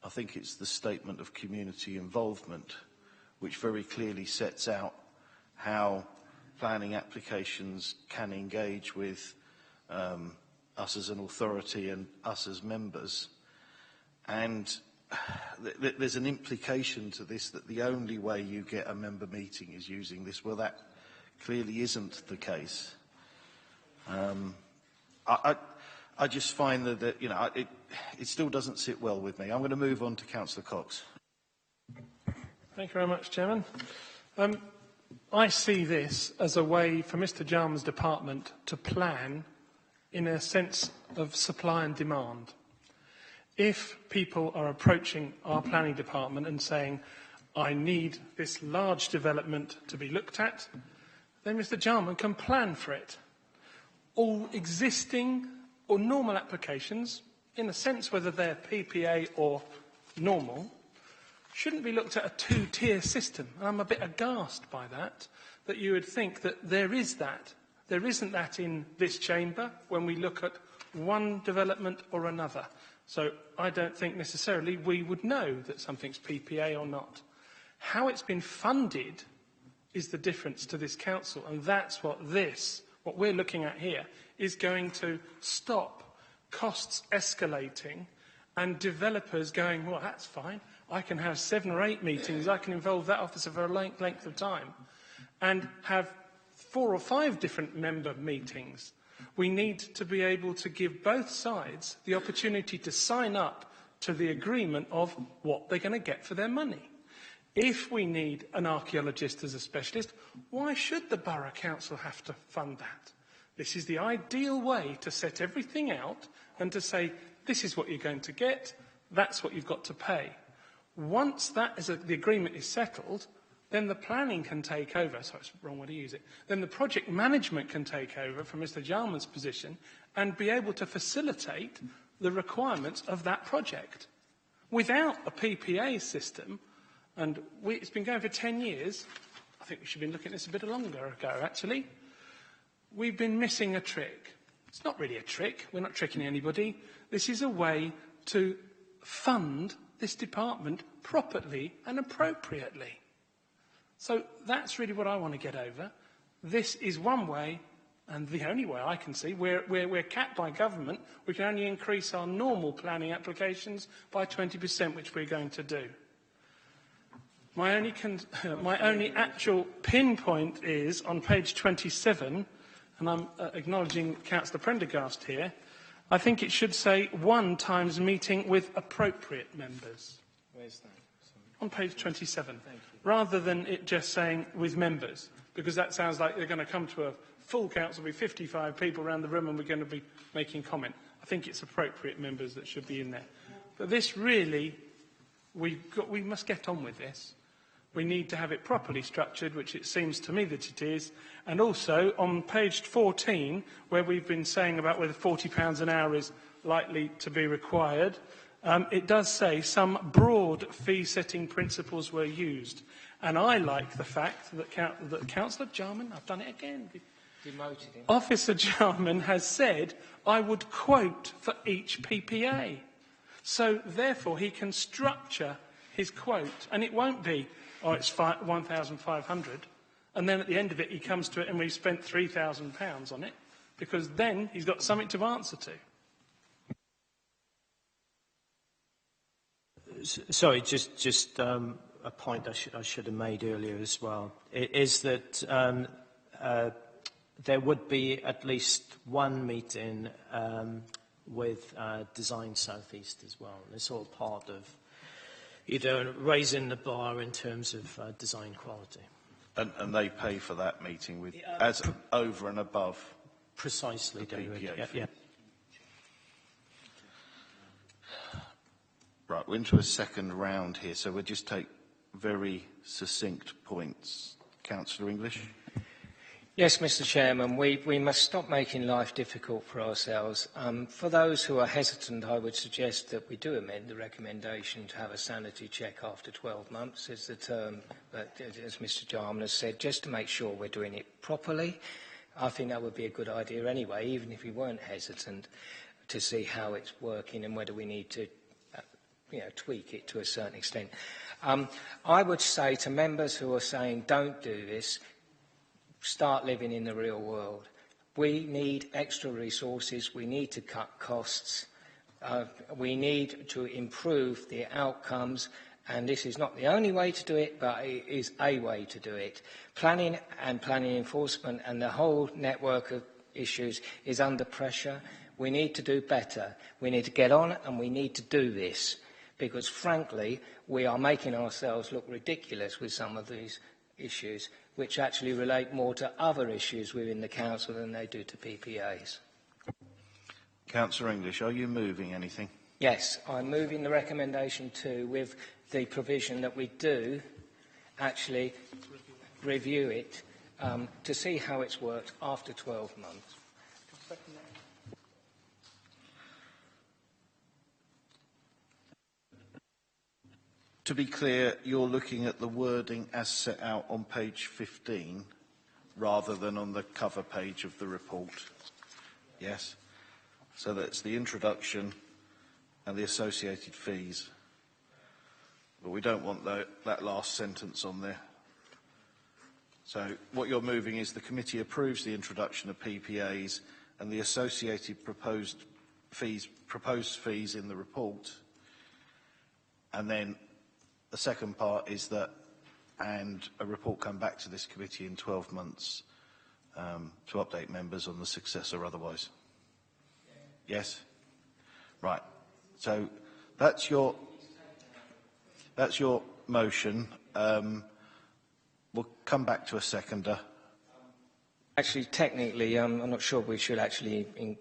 I think it's the Statement of Community Involvement, which very clearly sets out how planning applications can engage with us as an authority and us as members. And there's an implication to this that the only way you get a member meeting is using this. Well, that clearly isn't the case. I just find that it still doesn't sit well with me. I'm going to move on to Councillor Cox. Thank you very much, Chairman. I see this as a way for Mr Jarman's department to plan in a sense of supply and demand. If people are approaching our planning department and saying, I need this large development to be looked at, then Mr Jarman can plan for it. All existing or normal applications, in a sense whether they're PPA or normal, shouldn't be looked at a 2-tier system. And I'm a bit aghast by that you would think that there is that. There isn't that in this chamber when we look at one development or another. So I don't think necessarily we would know that something's PPA or not. How it's been funded is the difference to this council, and that's what we're looking at here, is going to stop costs escalating and developers going, well, that's fine. I can have 7 or 8 meetings. I can involve that officer for a length of time and have 4 or 5 different member meetings. We need to be able to give both sides the opportunity to sign up to the agreement of what they're going to get for their money. If we need an archaeologist as a specialist, why should the Borough Council have to fund that? This is the ideal way to set everything out and to say, this is what you're going to get, that's what you've got to pay. Once the agreement is settled, then the planning can take over. Sorry, it's the wrong way to use it. Then the project management can take over from Mr Jarman's position and be able to facilitate the requirements of that project. Without a PPA system, and it's been going for 10 years, I think we should have been looking at this a bit longer ago, actually. We've been missing a trick. It's not really a trick. We're not tricking anybody. This is a way to fund this department properly and appropriately. So that's really what I want to get over. This is one way, and the only way I can see. We're capped by government. We can only increase our normal planning applications by 20%, which we're going to do. My only actual pinpoint is on page 27, and I'm acknowledging Councillor Prendergast here. I think it should say 1 times meeting with appropriate members. Where's that? On page 27, rather than it just saying with members, because that sounds like they're going to come to a full council with 55 people around the room and we're going to be making comment. I think it's appropriate members that should be in there. But this really, we must get on with this. We need to have it properly structured, which it seems to me that it is. And also, on page 14, where we've been saying about whether £40 an hour is likely to be required, it does say some broad fee-setting principles were used. And I like the fact that, Councillor Jarman, I've done it again, Demoted him. Officer Jarman has said, I would quote for each PPA. So, therefore, he can structure his quote, and it won't be, oh, it's 1,500, and then at the end of it he comes to it and we've spent £3,000 on it, because then he's got something to answer to. Sorry, just a point I should have made earlier as well, is that there would be at least one meeting with Design South East as well. And it's all part of either raising the bar in terms of design quality. And they pay for that meeting with as over and above precisely, David. Yeah. Right, we're into a second round here, so we'll just take very succinct points. Councillor English. Yes, Mr. Chairman, we must stop making life difficult for ourselves. For those who are hesitant, I would suggest that we do amend the recommendation to have a sanity check after 12 months, is the term, as Mr. Jarman has said, just to make sure we're doing it properly. I think that would be a good idea anyway, even if we weren't hesitant, to see how it's working and whether we need to tweak it to a certain extent. I would say to members who are saying don't do this, start living in the real world. We need extra resources, we need to cut costs, we need to improve the outcomes, and this is not the only way to do it, but it is a way to do it. Planning and planning enforcement and the whole network of issues is under pressure. We need to do better. We need to get on and we need to do this, because frankly, we are making ourselves look ridiculous with some of these issues, which actually relate more to other issues within the council than they do to PPAs. Councillor English, are you moving anything? Yes, I'm moving the recommendation too, with the provision that we do actually review it to see how it's worked after 12 months. To be clear, you're looking at the wording as set out on page 15 rather than on the cover page of the report. Yes? So that's the introduction and the associated fees. But we don't want that last sentence on there. So what you're moving is the committee approves the introduction of PPAs and the associated proposed fees in the report. And then the second part is that, and a report come back to this committee in 12 months to update members on the success or otherwise. Yes? Right. So that's your motion. We'll come back to a seconder. Actually, technically, I'm not sure we should actually...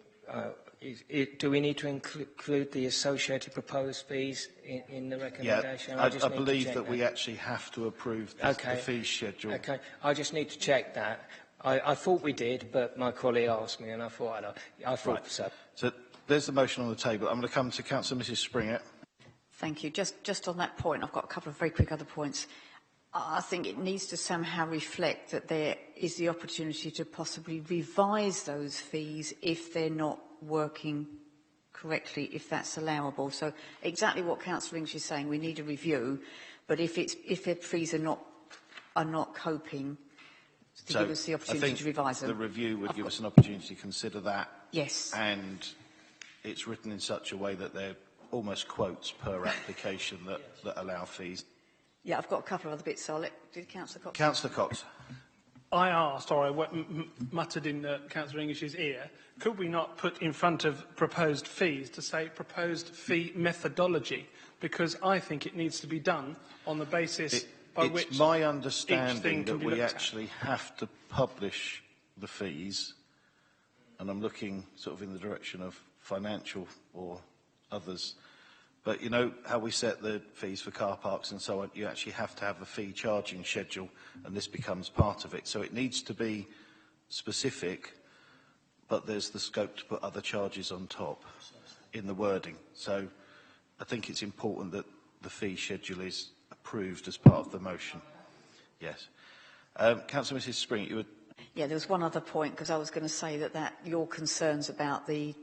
do we need to include the associated proposed fees in the recommendation? Yeah, I believe that we actually have to approve the fee schedule. Okay, I just need to check that. I thought we did, but my colleague asked me and I thought so. So there's the motion on the table. I'm going to come to Councillor Mrs Springer. Thank you. Just on that point, I've got a couple of very quick other points. I think it needs to somehow reflect that there is the opportunity to possibly revise those fees if they're not working correctly, if that's allowable. So exactly what Councillor English is saying, we need a review, but if their fees are not coping, to give us the opportunity to revise them. The review would give us an opportunity to consider that. Yes. And it's written in such a way that they're almost quotes per application that allow fees. Yeah, I've got a couple of other bits, so I'll let Councillor Cox. Councillor Cox. I asked, or I muttered in Councillor English's ear, could we not put in front of proposed fees to say proposed fee methodology? Because I think it needs to be done on the basis by which it's my understanding that we at. actually have to publish the fees, and I'm looking sort of in the direction of financial or others. But you know how we set the fees for car parks and so on, you actually have to have a fee charging schedule, and this becomes part of it. So it needs to be specific, but there's the scope to put other charges on top. in the wording. So I think it's important that the fee schedule is approved as part of the motion. Yes. Councillor Mrs Spring, you were... Yeah, there was one other point, because I was going to say that your concerns about the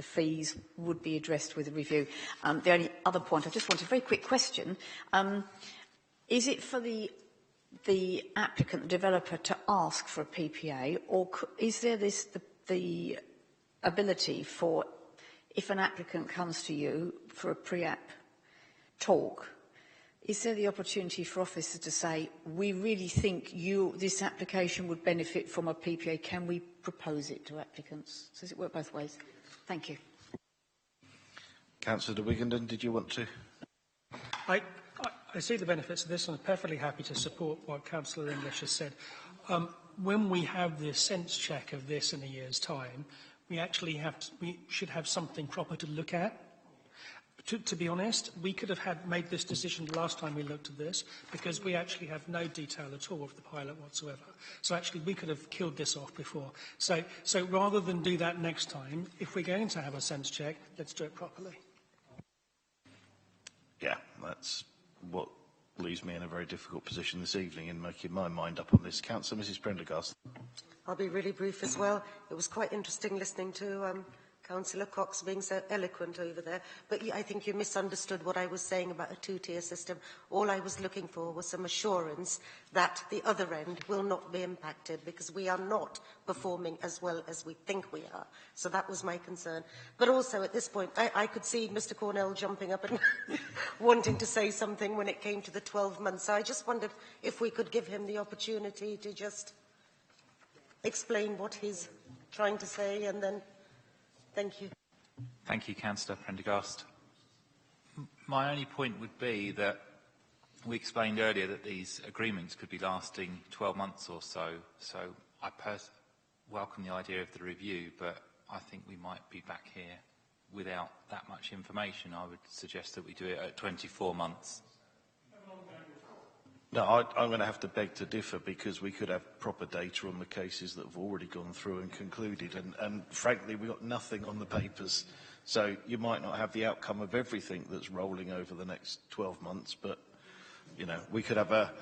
fees would be addressed with a review. The only other point, I just wanted a very quick question. Is it for the applicant, the developer, to ask for a PPA, or is there the ability for, if an applicant comes to you for a pre-app talk, is there the opportunity for officers to say, we really think this application would benefit from a PPA, can we propose it to applicants? So does it work both ways? Thank you. Councillor de Wigenden, did you want to? I see the benefits of this, and I'm perfectly happy to support what Councillor English has said. When we have the sense check of this in a year's time, we should have something proper to look at. To be honest, we could have made this decision the last time we looked at this, because we actually have no detail at all of the pilot whatsoever. So actually, we could have killed this off before. So rather than do that next time, if we're going to have a sense check, let's do it properly. Yeah, that's what leaves me in a very difficult position this evening in making my mind up on this. Councillor Mrs Prendergast. I'll be really brief as well. It was quite interesting listening to Councillor Cox being so eloquent over there, but I think you misunderstood what I was saying about a two-tier system. All I was looking for was some assurance that the other end will not be impacted, because we are not performing as well as we think we are. So that was my concern. But also at this point, I could see Mr Cornell jumping up and wanting to say something when it came to the 12 months. So I just wondered if we could give him the opportunity to just explain what he's trying to say, and then... Thank you. Thank you, Councillor Prendergast. My only point would be that we explained earlier that these agreements could be lasting 12 months or so. So I welcome the idea of the review, but I think we might be back here without that much information. I would suggest that we do it at 24 months. No, I'm going to have to beg to differ, because we could have proper data on the cases that have already gone through and concluded, and frankly, we've got nothing on the papers. So you might not have the outcome of everything that's rolling over the next 12 months, but, you know, we could have a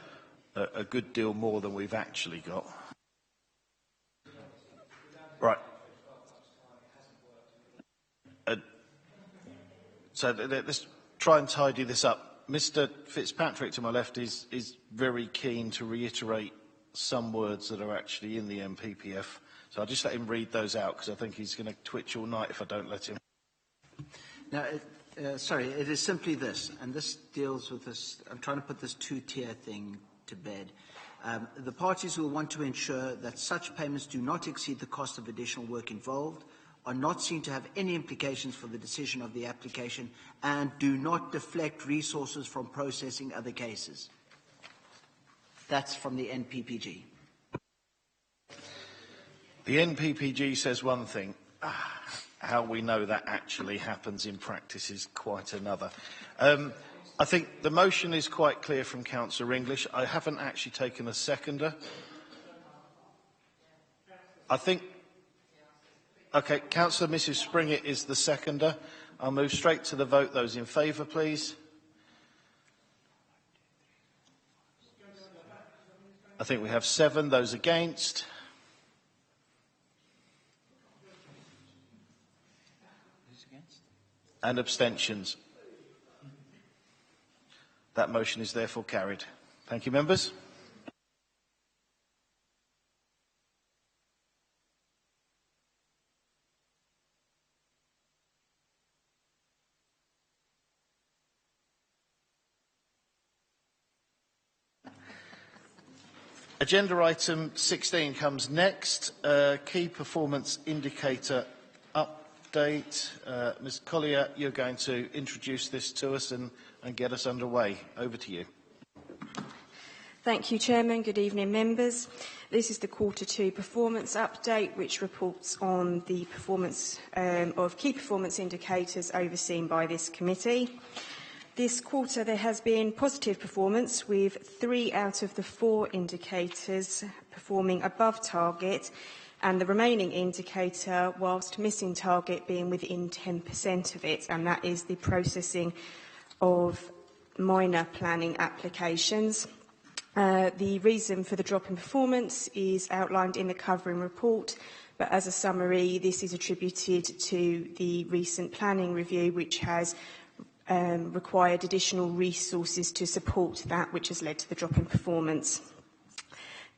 good deal more than we've actually got. Right. So let's try and tidy this up. Mr Fitzpatrick to my left is very keen to reiterate some words that are actually in the MPPF. So I'll just let him read those out, because I think he's going to twitch all night if I don't let him. Now, it is simply this, and this deals with this. I'm trying to put this two-tier thing to bed. The parties will want to ensure that such payments do not exceed the cost of additional work involved, are not seen to have any implications for the decision of the application, and do not deflect resources from processing other cases. That's from the NPPG. The NPPG says one thing. How we know that actually happens in practice is quite another. I think the motion is quite clear from Councillor English. I haven't actually taken a seconder. I think... OK, Councillor Mrs Springett is the seconder. I'll move straight to the vote. Those in favour, please. I think we have 7. Those against? And abstentions. That motion is therefore carried. Thank you, members. Agenda item 16 comes next. Key performance indicator update. Ms Collier, you're going to introduce this to us and get us underway. Over to you. Thank you, Chairman. Good evening, members. This is the Q2 performance update, which reports on the performance of key performance indicators overseen by this committee. This quarter, there has been positive performance, with 3 out of the 4 indicators performing above target, and the remaining indicator, whilst missing target, being within 10% of it, and that is the processing of minor planning applications. The reason for the drop in performance is outlined in the covering report, but as a summary, this is attributed to the recent planning review, which has required additional resources to support that, which has led to the drop in performance.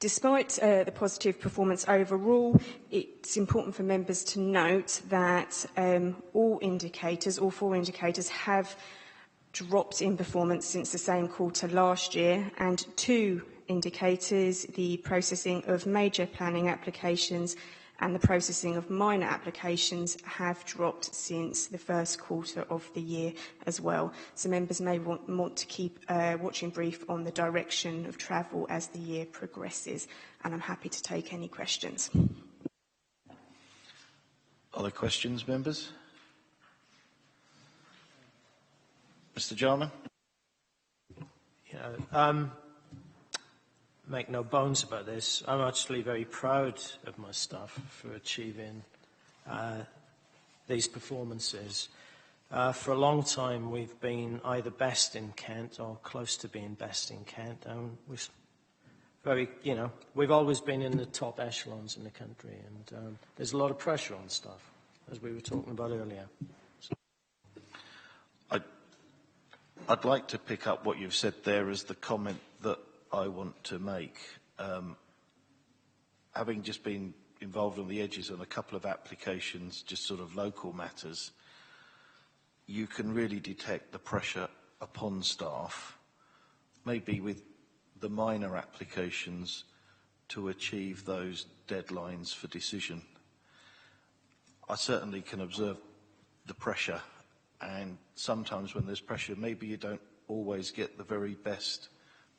Despite the positive performance overall, it's important for members to note that all four indicators have dropped in performance since the same quarter last year, and two indicators, the processing of major planning applications and the processing of minor applications, have dropped since the first quarter of the year as well. So members may want to keep watching brief on the direction of travel as the year progresses, and I'm happy to take any questions. Other questions, members? Mr. Jarman? Make no bones about this, I'm actually very proud of my staff for achieving these performances. For a long time, we've been either best in Kent or close to being best in Kent, and we've always been in the top echelons in the country, and there's a lot of pressure on staff, as we were talking about earlier. I'd like to pick up what you've said there as the comment that I want to make. Having just been involved on the edges on a couple of applications, just sort of local matters, you can really detect the pressure upon staff, maybe with the minor applications, to achieve those deadlines for decision. I certainly can observe the pressure, and sometimes when there's pressure, maybe you don't always get the very best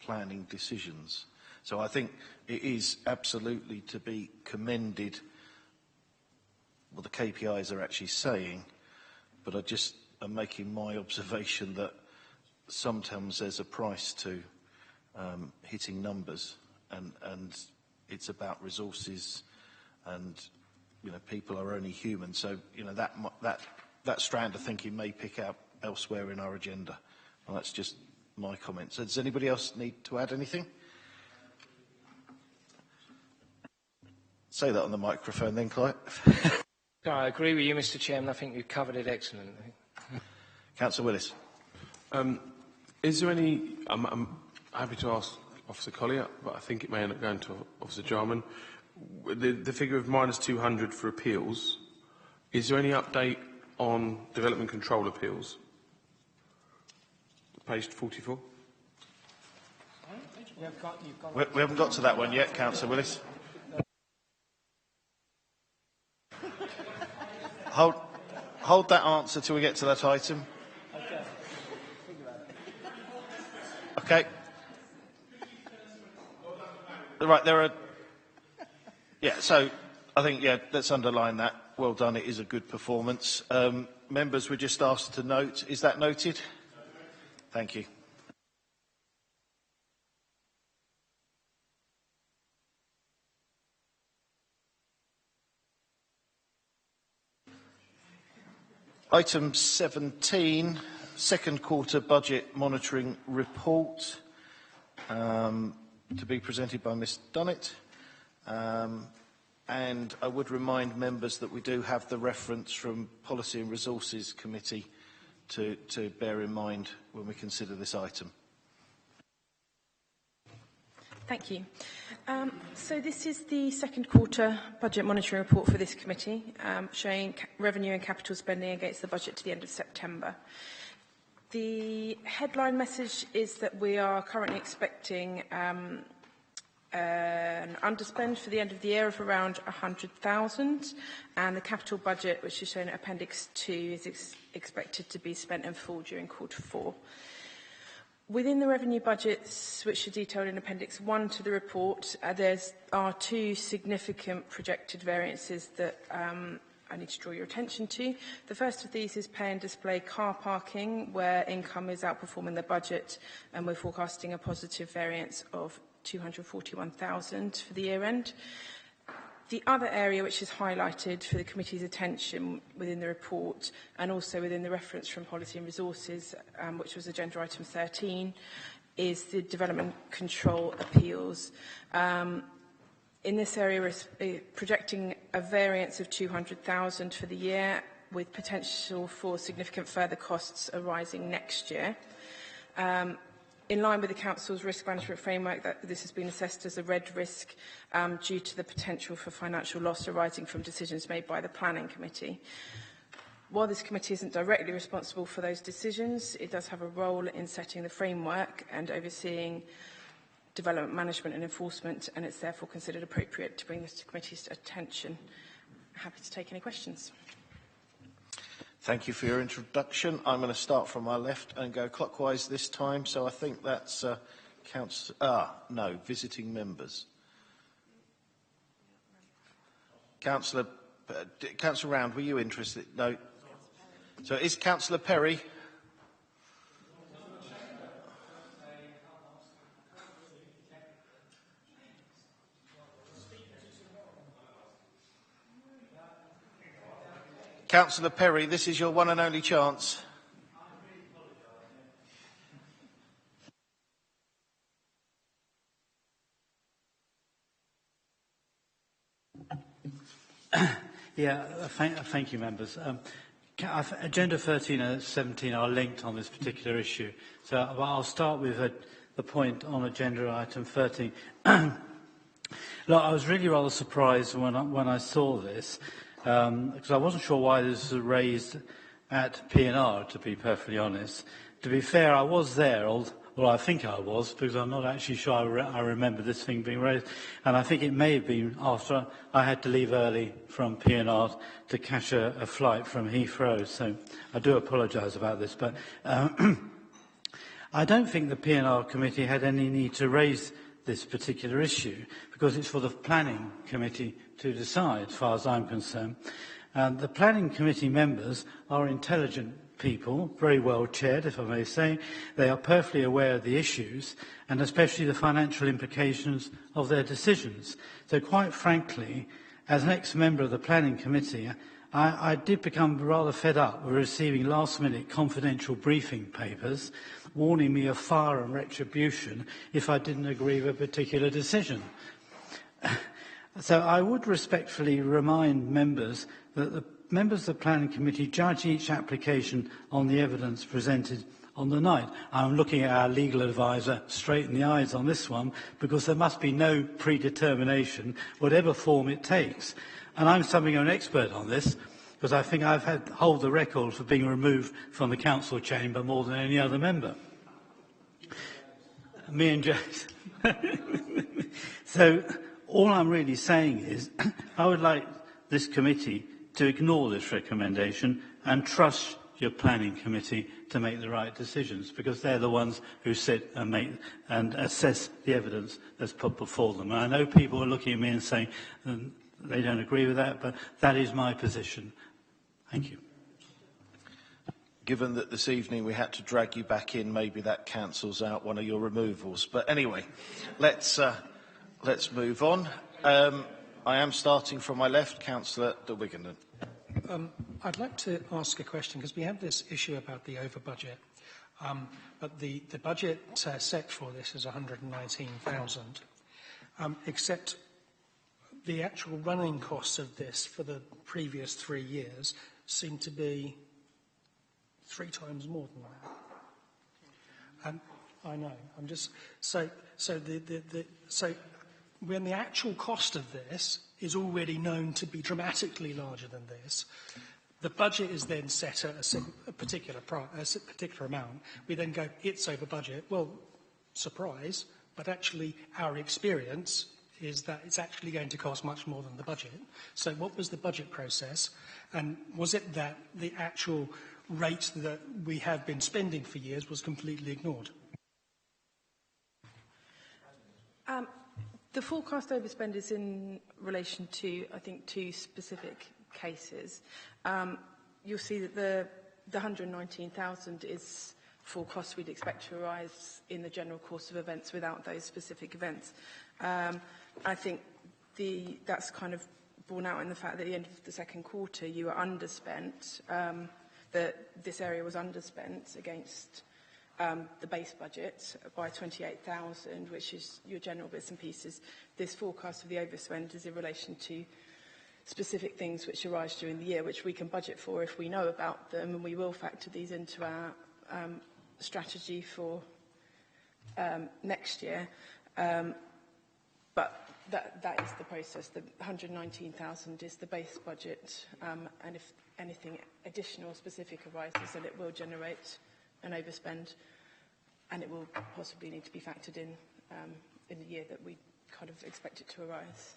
planning decisions. So I think it is absolutely to be commended what the KPIs are actually saying, but I just am making my observation that sometimes there's a price to hitting numbers, and it's about resources, and people are only human. So that strand of thinking may pick up elsewhere in our agenda. Well, that's just my comment. So does anybody else need to add anything? Say that on the microphone then, Clive. No, I agree with you, Mr. Chairman. I think you've covered it excellently. Councillor Willis. Is there any... I'm happy to ask Officer Collier, but I think it may end up going to Officer Jarman. The figure of -200 for appeals, is there any update on development control appeals? Page 44. We haven't got to that one yet, Councillor Willis. Hold that answer till we get to that item. Okay. Right, there are... Yeah, so I think, let's underline that. Well done, it is a good performance. Members were just asked to note. Is that noted? Thank you. Item 17, second quarter budget monitoring report, to be presented by Ms Dunnett. And I would remind members that we do have the reference from Policy and Resources Committee to bear in mind when we consider this item. Thank you. So this is the second quarter budget monitoring report for this committee, showing revenue and capital spending against the budget to the end of September. The headline message is that we are currently expecting an underspend for the end of the year of around 100,000, and the capital budget, which is shown in Appendix 2, is expected to be spent in full during quarter 4. Within the revenue budgets, which are detailed in Appendix 1 to the report, there are two significant projected variances that I need to draw your attention to. The first of these is pay and display car parking, where income is outperforming the budget, and we're forecasting a positive variance of 241,000 for the year end. The other area which is highlighted for the committee's attention within the report and also within the reference from Policy and Resources, which was agenda item 13, is the development control appeals. In this area, we're projecting a variance of 200,000 for the year, with potential for significant further costs arising next year. In line with the Council's risk management framework, that this has been assessed as a red risk due to the potential for financial loss arising from decisions made by the Planning Committee. While this committee isn't directly responsible for those decisions, it does have a role in setting the framework and overseeing development management and enforcement, and it's therefore considered appropriate to bring this to committee's attention. Happy to take any questions. Thank you for your introduction. I'm going to start from my left and go clockwise this time, so I think that's visiting members. Councillor Round, were you interested? No. So is Councillor Perry? Councillor Perry, this is your one and only chance. Thank you, members. Agenda 13 and 17 are linked on this particular issue. So I'll start with the point on agenda item 13. Look, I was really rather surprised when I saw this, because I wasn't sure why this was raised at P&R, to be perfectly honest. To be fair, I was there, well, I think I was, because I'm not actually sure I remember this thing being raised. And I think it may have been after I had to leave early from P&R to catch a flight from Heathrow. So I do apologise about this. But I don't think the P&R committee had any need to raise this particular issue, because it's for the Planning Committee to decide, as far as I'm concerned. The Planning Committee members are intelligent people, very well chaired, if I may say. They are perfectly aware of the issues, and especially the financial implications of their decisions. So quite frankly, as an ex-member of the Planning Committee, I did become rather fed up with receiving last-minute confidential briefing papers warning me of fire and retribution if I didn't agree with a particular decision. So I would respectfully remind members that the members of the Planning Committee judge each application on the evidence presented on the night. I'm looking at our legal advisor straight in the eyes on this one, because there must be no predetermination, whatever form it takes. And I'm something of an expert on this, because I think I've hold the record for being removed from the council chamber more than any other member. Me and James. So all I'm really saying is I would like this committee to ignore this recommendation and trust your Planning Committee to make the right decisions, because they're the ones who sit and make and assess the evidence that's put before them. And I know people are looking at me and saying they don't agree with that, but that is my position. Thank you. Given that this evening we had to drag you back in, maybe that cancels out one of your removals. But anyway, let's move on. I am starting from my left, Councillor de Wigenden. I'd like to ask a question, because we have this issue about the over-budget. But the budget set for this is 119,000, except the actual running costs of this for the previous 3 years seem to be 3 times more than that. And I know, I'm just so when the actual cost of this is already known to be dramatically larger than this, the budget is then set at a particular amount. We then go, it's over budget. Well, surprise, but actually our experience is that it's actually going to cost much more than the budget. So what was the budget process? And was it that the actual rate that we have been spending for years was completely ignored? The forecast overspend is in relation to, I think, 2 specific cases. You'll see that the 119,000 is for costs we'd expect to arise in the general course of events without those specific events. I think that's kind of borne out in the fact that at the end of the second quarter you were underspent, that this area was underspent against the base budget by 28,000, which is your general bits and pieces. This forecast of the overspend is in relation to specific things which arise during the year, which we can budget for if we know about them, and we will factor these into our strategy for next year. But that is the process. The 119,000 is the base budget, and if anything additional specific arises, then it will generate an overspend, and it will possibly need to be factored in the year that we kind of expect it to arise.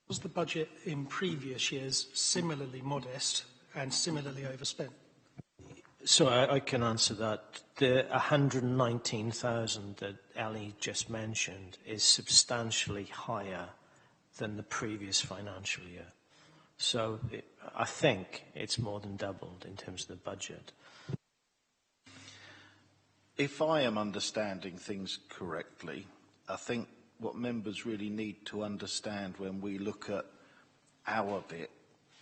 Was the budget in previous years similarly modest and similarly overspent? So I can answer that. The 119,000 that Ali just mentioned is substantially higher than the previous financial year. So I think it's more than doubled in terms of the budget. If I am understanding things correctly, I think what members really need to understand when we look at our bit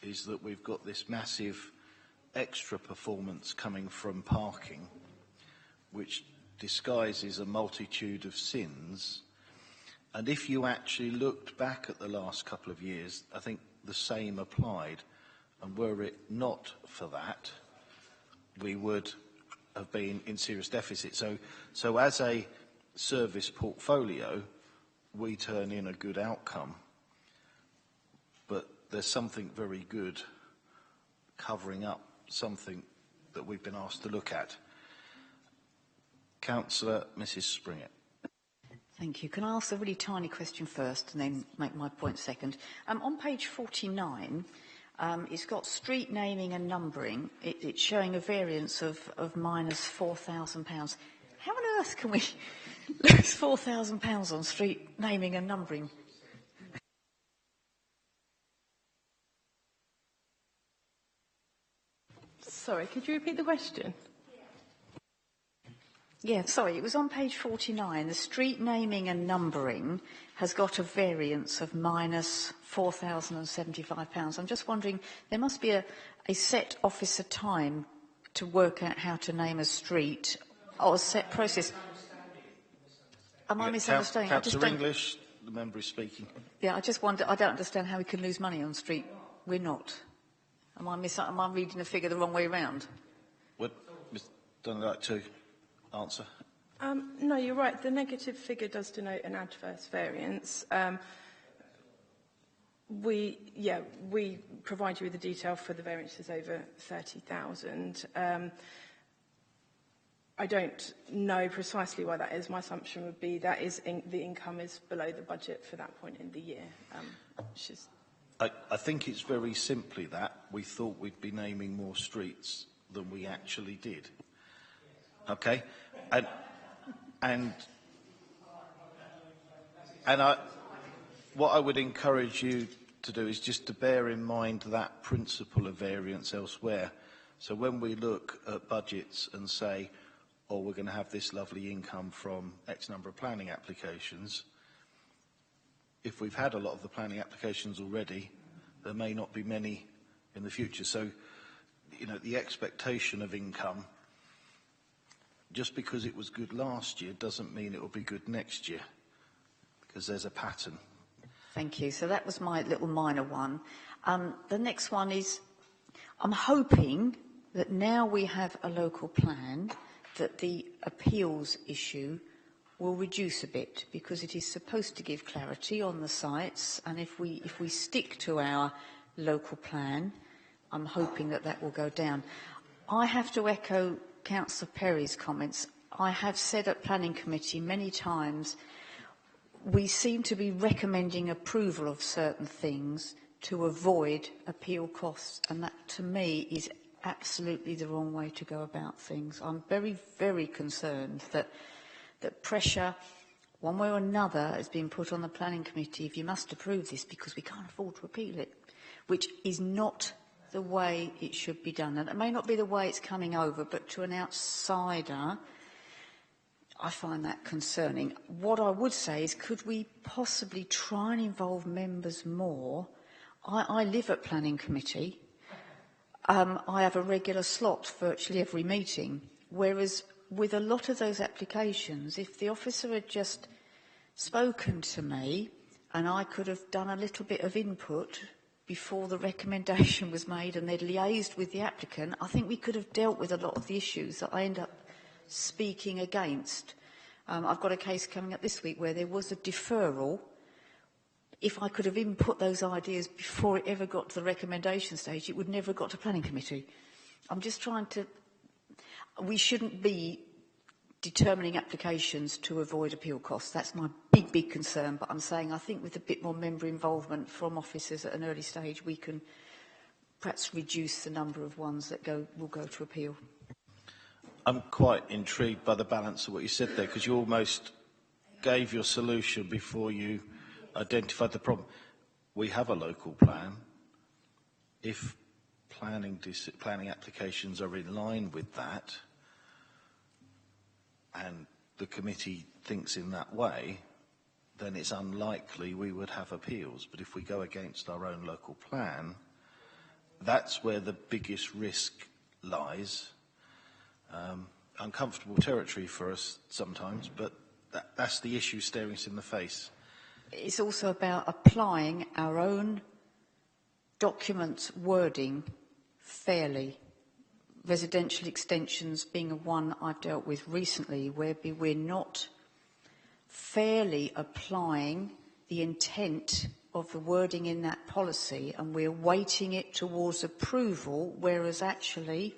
is that we've got this massive extra performance coming from parking, which disguises a multitude of sins. And if you actually looked back at the last couple of years, I think the same applied. And were it not for that, we would have been in serious deficit. So as a service portfolio, we turn in a good outcome. But there's something very good covering up something that we've been asked to look at. Councillor Mrs. Springett. Thank you. Can I ask a really tiny question first and then make my point second? On page 49, it's got street naming and numbering. It's showing a variance of minus £4,000. How on earth can we lose £4,000 on street naming and numbering? Sorry, could you repeat the question? Yeah, sorry, it was on page 49. The street naming and numbering has got a variance of minus £4,075. I'm just wondering, there must be a set officer time to work out how to name a street, or a set process. Am I misunderstanding? Councillor English, the member is speaking. Yeah, I just wonder, I don't understand how we can lose money on street. We're not. Am I reading the figure the wrong way around? Would Ms. Dunn like to answer? No, you're right. The negative figure does denote an adverse variance. We provide you with the detail for the variances over 30,000. I don't know precisely why that is. My assumption would be that is the income is below the budget for that point in the year. Which is I think it's very simply that we thought we'd be naming more streets than we actually did. Okay? What I would encourage you to do is just to bear in mind that principle of variance elsewhere. So when we look at budgets and say, oh, we're going to have this lovely income from X number of planning applications, if we've had a lot of the planning applications already, there may not be many in the future. So, you know, the expectation of income, just because it was good last year doesn't mean it will be good next year, because there's a pattern. Thank you. So that was my little minor one. The next one is, I'm hoping that now we have a local plan, that the appeals issue will reduce a bit, because it is supposed to give clarity on the sites, and if we stick to our local plan, I'm hoping that that will go down. I have to echo Councillor Perry's comments. I have said at Planning Committee many times, we seem to be recommending approval of certain things to avoid appeal costs, and that to me is absolutely the wrong way to go about things. I'm very, very concerned that pressure, one way or another, has been put on the Planning Committee, if you must approve this because we can't afford to appeal it, which is not the way it should be done. And it may not be the way it's coming over, but to an outsider, I find that concerning. What I would say is, could we possibly try and involve members more? I live at Planning Committee. I have a regular slot virtually every meeting, whereas with a lot of those applications, if the officer had just spoken to me and I could have done a little bit of input before the recommendation was made and they'd liaised with the applicant, I think we could have dealt with a lot of the issues that I end up speaking against. I've got a case coming up this week where there was a deferral. If I could have input those ideas before it ever got to the recommendation stage, it would never have got to Planning Committee. I'm just trying to... We shouldn't be determining applications to avoid appeal costs. That's my big concern. But I'm saying I think with a bit more member involvement from officers at an early stage, we can perhaps reduce the number of ones that will go to appeal. I'm quite intrigued by the balance of what you said there, because you almost gave your solution before you identified the problem. We have a local plan. If planning applications are in line with that, and the committee thinks in that way, then it's unlikely we would have appeals. But if we go against our own local plan, that's where the biggest risk lies. Uncomfortable territory for us sometimes, but that's the issue staring us in the face. It's also about applying our own document wording fairly. Residential extensions being one I've dealt with recently, where we're not fairly applying the intent of the wording in that policy, and we're weighting it towards approval, whereas actually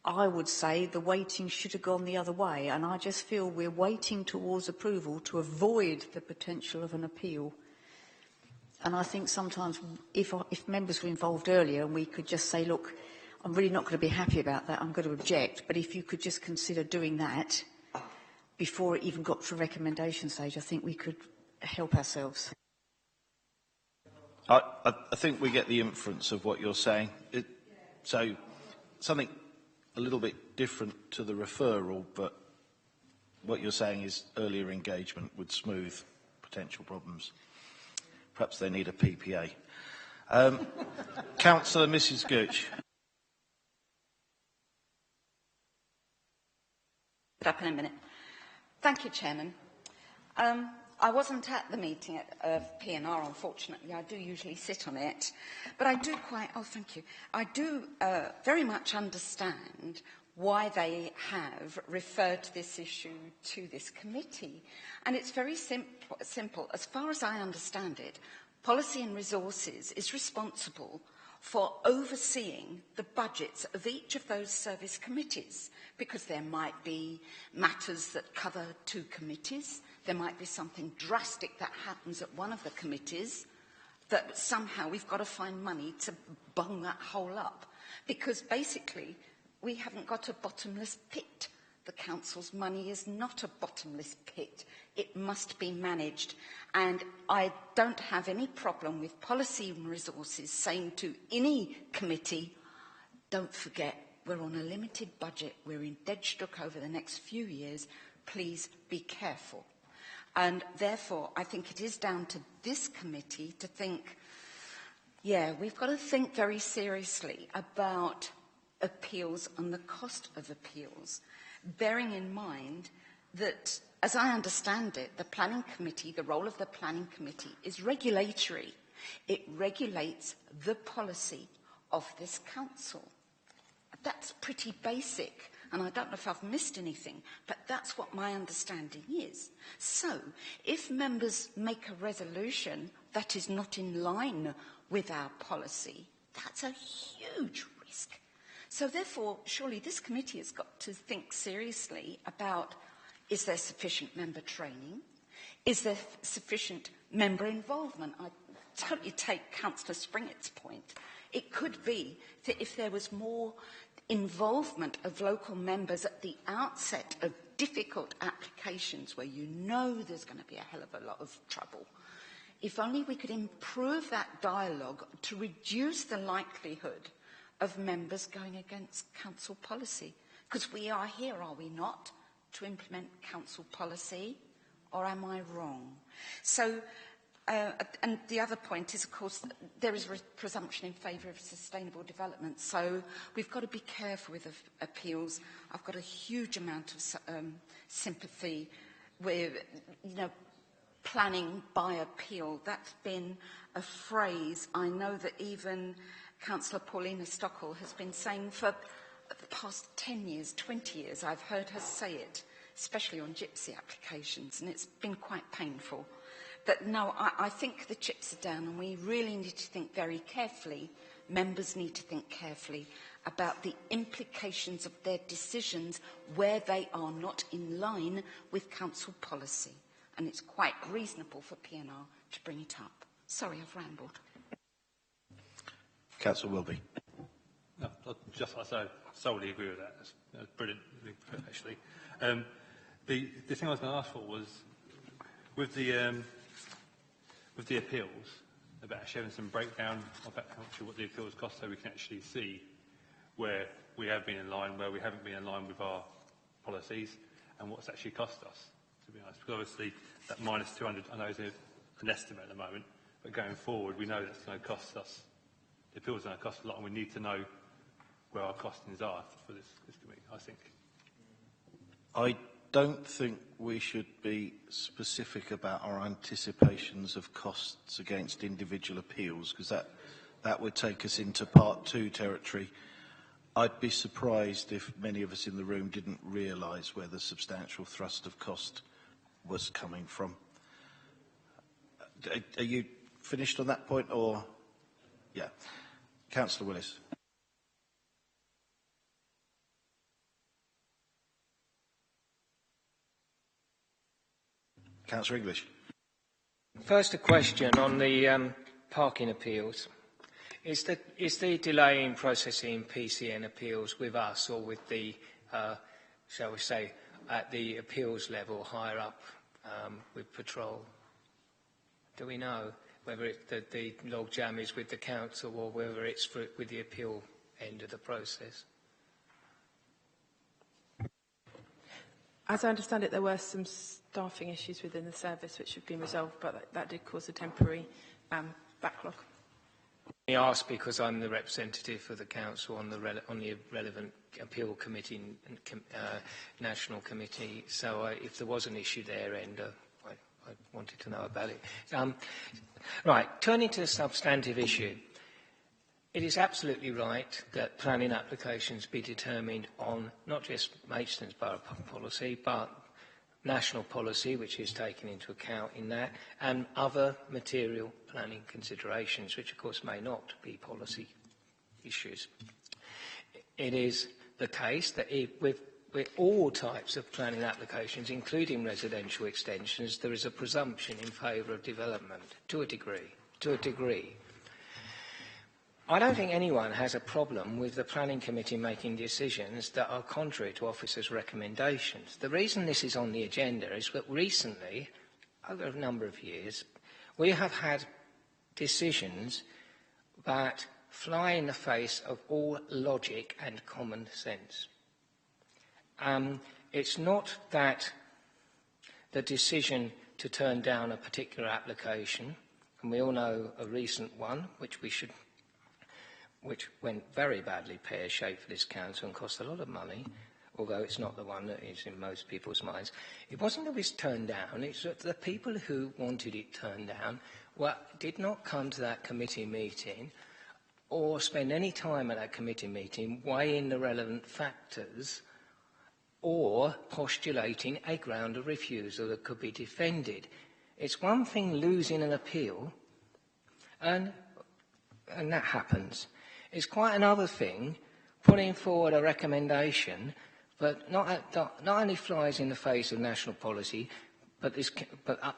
I would say the weighting should have gone the other way, and I just feel we're weighting towards approval to avoid the potential of an appeal. And I think sometimes if members were involved earlier and we could just say, look, I'm really not going to be happy about that, I'm going to object, but if you could just consider doing that before it even got to recommendation stage, I think we could help ourselves. I think we get the inference of what you're saying. So something a little bit different to the referral, but what you're saying is earlier engagement would smooth potential problems. Perhaps they need a PPA. Councillor Mrs Gooch. Up in a minute. Thank you, Chairman. I wasn't at the meeting of PNR, unfortunately. I do usually sit on it. But I do thank you. I do very much understand why they have referred this issue to this committee. And it's very simple. As far as I understand it, Policy and Resources is responsible for overseeing the budgets of each of those service committees, because there might be matters that cover two committees. There might be something drastic that happens at one of the committees that somehow we've got to find money to bung that hole up, because basically we haven't got a bottomless pit. The council's money is not a bottomless pit. It must be managed. And I don't have any problem with Policy and Resources saying to any committee, don't forget, we're on a limited budget. We're in dead stuck over the next few years. Please be careful. And therefore, I think it is down to this committee to think, yeah, we've got to think very seriously about appeals and the cost of appeals, bearing in mind that, as I understand it, the planning committee, the role of the planning committee is regulatory. It regulates the policy of this council. That's pretty basic, and I don't know if I've missed anything, but that's what my understanding is. So, if members make a resolution that is not in line with our policy, that's a huge risk. So therefore, surely this committee has got to think seriously about, is there sufficient member training? Is there sufficient member involvement? I totally take Councillor Springett's point. It could be that if there was more involvement of local members at the outset of difficult applications where you know there's going to be a hell of a lot of trouble, if only we could improve that dialogue to reduce the likelihood of members going against council policy. Because we are here, are we not, to implement council policy, or am I wrong? So, and the other point is, of course, there is a presumption in favour of sustainable development, so we've got to be careful with appeals. I've got a huge amount of sympathy with, planning by appeal. That's been a phrase I know that even Councillor Paulina Stockel has been saying for the past 10 years, 20 years. I've heard her say it, especially on gypsy applications, and it's been quite painful. But no, I think the chips are down, and we really need to think very carefully, members need to think carefully about the implications of their decisions where they are not in line with council policy. And it's quite reasonable for PNR to bring it up. Sorry, I've rambled. Councillor Wilby. No, just like I say, I solely agree with that. That's brilliant, actually. The thing I was going to ask for was, with the appeals, about sharing some breakdown about actually what the appeals cost, so we can actually see where we have been in line, where we haven't been in line with our policies, and what's actually cost us, to be honest. Because obviously that minus 200, I know is an estimate at the moment, but going forward we know that's going to cost us, the appeals are going to cost a lot, and we need to know where our costings are for this committee, I think. I don't think we should be specific about our anticipations of costs against individual appeals, because that would take us into Part 2 territory. I'd be surprised if many of us in the room didn't realise where the substantial thrust of cost was coming from. Are you finished on that point, or? Yeah. Councillor Willis. Councillor English. First, a question on the parking appeals. Is the delay in processing PCN appeals with us or with the, shall we say, at the appeals level higher up with patrol? Do we know whether the logjam is with the council or whether it's with the appeal end of the process? As I understand it, there were some staffing issues within the service which have been resolved, but that did cause a temporary backlog. I ask because I'm the representative for the council on the relevant appeal committee, national committee. So if there was an issue there, I wanted to know about it. Right, turning to the substantive issue. It is absolutely right that planning applications be determined on not just Maidstone's borough policy, but national policy, which is taken into account in that, and other material planning considerations, which of course may not be policy issues. It is the case that with all types of planning applications, including residential extensions, there is a presumption in favour of development, to a degree. I don't think anyone has a problem with the planning committee making decisions that are contrary to officers' recommendations. The reason this is on the agenda is that recently, over a number of years, we have had decisions that fly in the face of all logic and common sense. It's not that the decision to turn down a particular application, and we all know a recent one, which went very badly pear-shaped for this council and cost a lot of money, although it's not the one that is in most people's minds. It wasn't that it was turned down, it's that the people who wanted it turned down did not come to that committee meeting or spend any time at that committee meeting weighing the relevant factors or postulating a ground of refusal that could be defended. It's one thing losing an appeal, and that happens. It's quite another thing putting forward a recommendation that not only flies in the face of national policy, but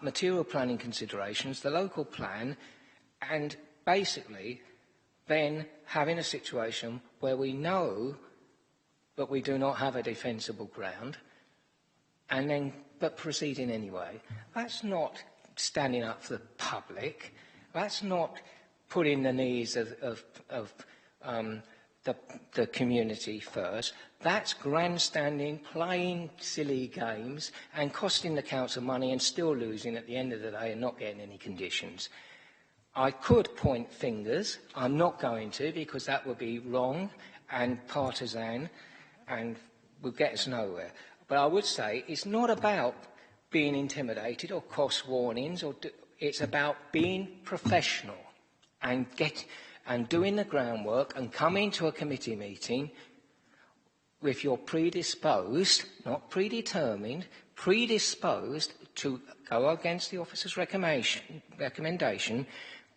material planning considerations, the local plan, and basically then having a situation where we know that we do not have a defensible ground, but proceeding anyway. That's not standing up for the public. That's not putting the needs of the community first. That's grandstanding, playing silly games and costing the council money and still losing at the end of the day and not getting any conditions. I could point fingers. I'm not going to, because that would be wrong and partisan and would get us nowhere. But I would say it's not about being intimidated or cost warnings. It's about being professional and doing the groundwork and coming to a committee meeting if you're predisposed, not predetermined, predisposed to go against the officer's recommendation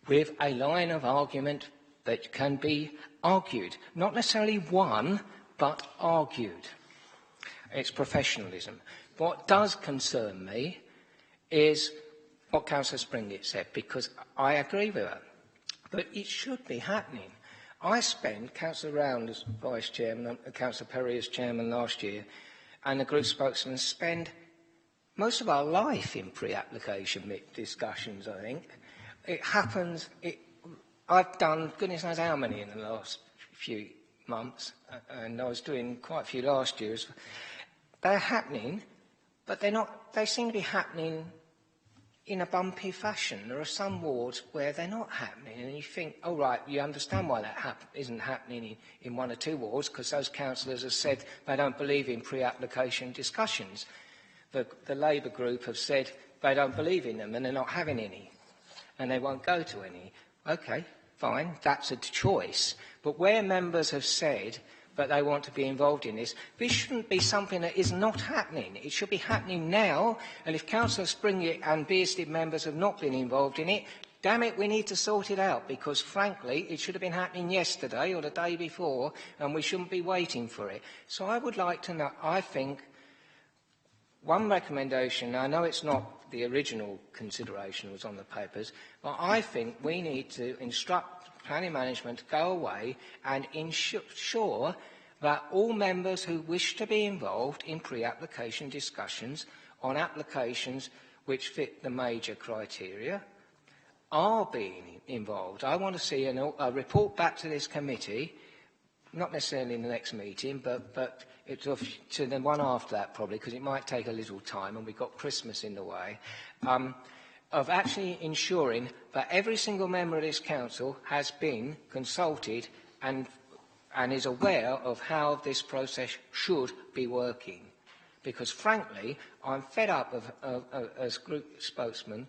with a line of argument that can be argued. Not necessarily won, but argued. It's professionalism. What does concern me is what Councillor Springett said, because I agree with her. But it should be happening. I spent, Councillor Round as Vice Chairman, Councillor Perry as Chairman last year, and the group spokesman spend most of our life in pre-application discussions, I think. It happens, I've done goodness knows how many in the last few months, and I was doing quite a few last year. They're happening, but they seem to be happening in a bumpy fashion. There are some wards where they're not happening, and you think, oh, right, you understand why that isn't happening in one or two wards, because those councillors have said they don't believe in pre-application discussions. The Labour group have said they don't believe in them, and they're not having any, and they won't go to any. OK, fine, that's a choice. But where members have said that they want to be involved in this shouldn't be something that is not happening. It should be happening now, and if Councillor Springett and BSD members have not been involved in it, damn it, we need to sort it out, because, frankly, it should have been happening yesterday or the day before, and we shouldn't be waiting for it. So I would like to know, I think, one recommendation, I know it's not the original consideration was on the papers, but I think we need to instruct planning management to go away and ensure that all members who wish to be involved in pre-application discussions on applications which fit the major criteria are being involved. I want to see a report back to this committee, not necessarily in the next meeting, but to the one after that probably, because it might take a little time and we've got Christmas in the way, of actually ensuring that every single member of this council has been consulted and is aware of how this process should be working. Because, frankly, I'm fed up as group spokesman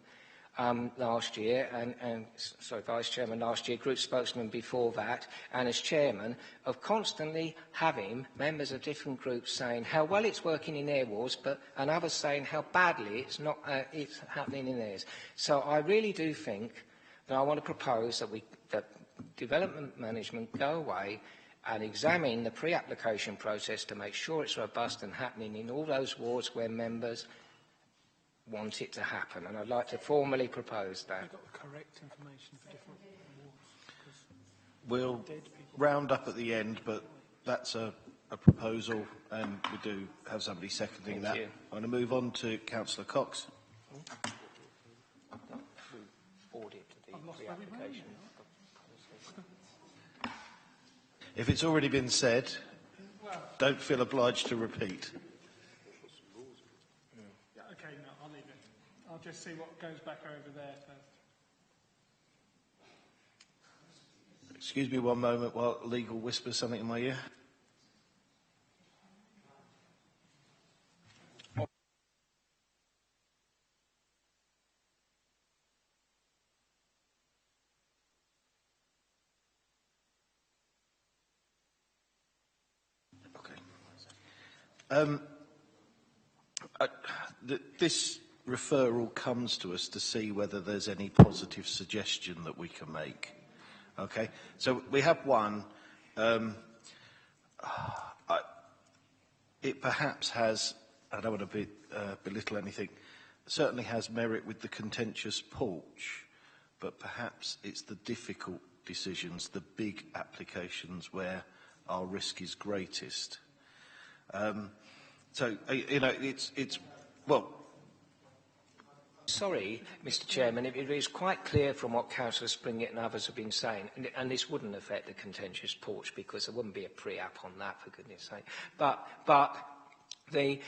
last year, Vice Chairman last year, group spokesman before that, and as Chairman, of constantly having members of different groups saying how well it's working in their wards, and others saying how badly it's happening in theirs. So I really do think that I want to propose that development management go away and examine the pre-application process to make sure it's robust and happening in all those wards where members want it to happen, and I'd like to formally propose that. Got the correct information for different wards. We'll round up at the end, but that's a proposal, and we do have somebody seconding that. I'm going to move on to Councillor Cox. If it's already been said, don't feel obliged to repeat. I'll just see what goes back over there first. Excuse me one moment while legal whispers something in my ear. Okay. This referral comes to us to see whether there's any positive suggestion that we can make. Okay, so we have one. It perhaps has, I don't want to belittle anything, certainly has merit with the contentious porch, but perhaps it's the difficult decisions, the big applications where our risk is greatest. So, you know, well, Sorry, Mr Chairman, it is quite clear from what Councillor Springett and others have been saying, and this wouldn't affect the contentious porch because there wouldn't be a pre-app on that, for goodness sake. But the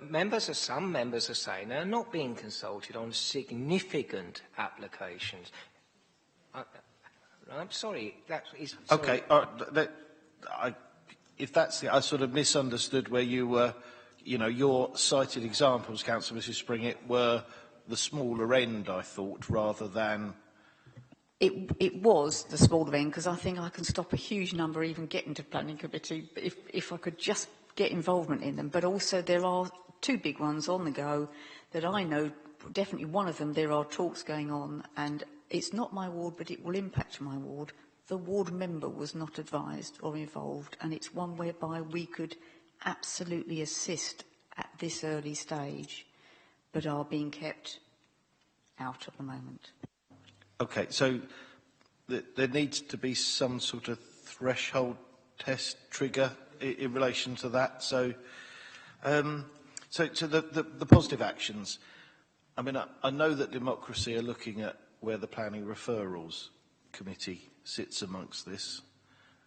members, some members are saying they're not being consulted on significant applications. I'm sorry, that is... Sorry. Okay, if that's the... I sort of misunderstood where you were, you know, your cited examples, Councillor Mrs Springett, were the smaller end, I thought, rather than... It was the smaller end, because I think I can stop a huge number even getting to planning committee if I could just get involvement in them. But also there are two big ones on the go that I know, definitely one of them, there are talks going on, and it's not my ward, but it will impact my ward. The ward member was not advised or involved, and it's one whereby we could absolutely assist at this early stage, but are being kept out at the moment. Okay, so there needs to be some sort of threshold test trigger in relation to that. So, to the positive actions, I mean, I know that Democracy are looking at where the Planning Referrals Committee sits amongst this.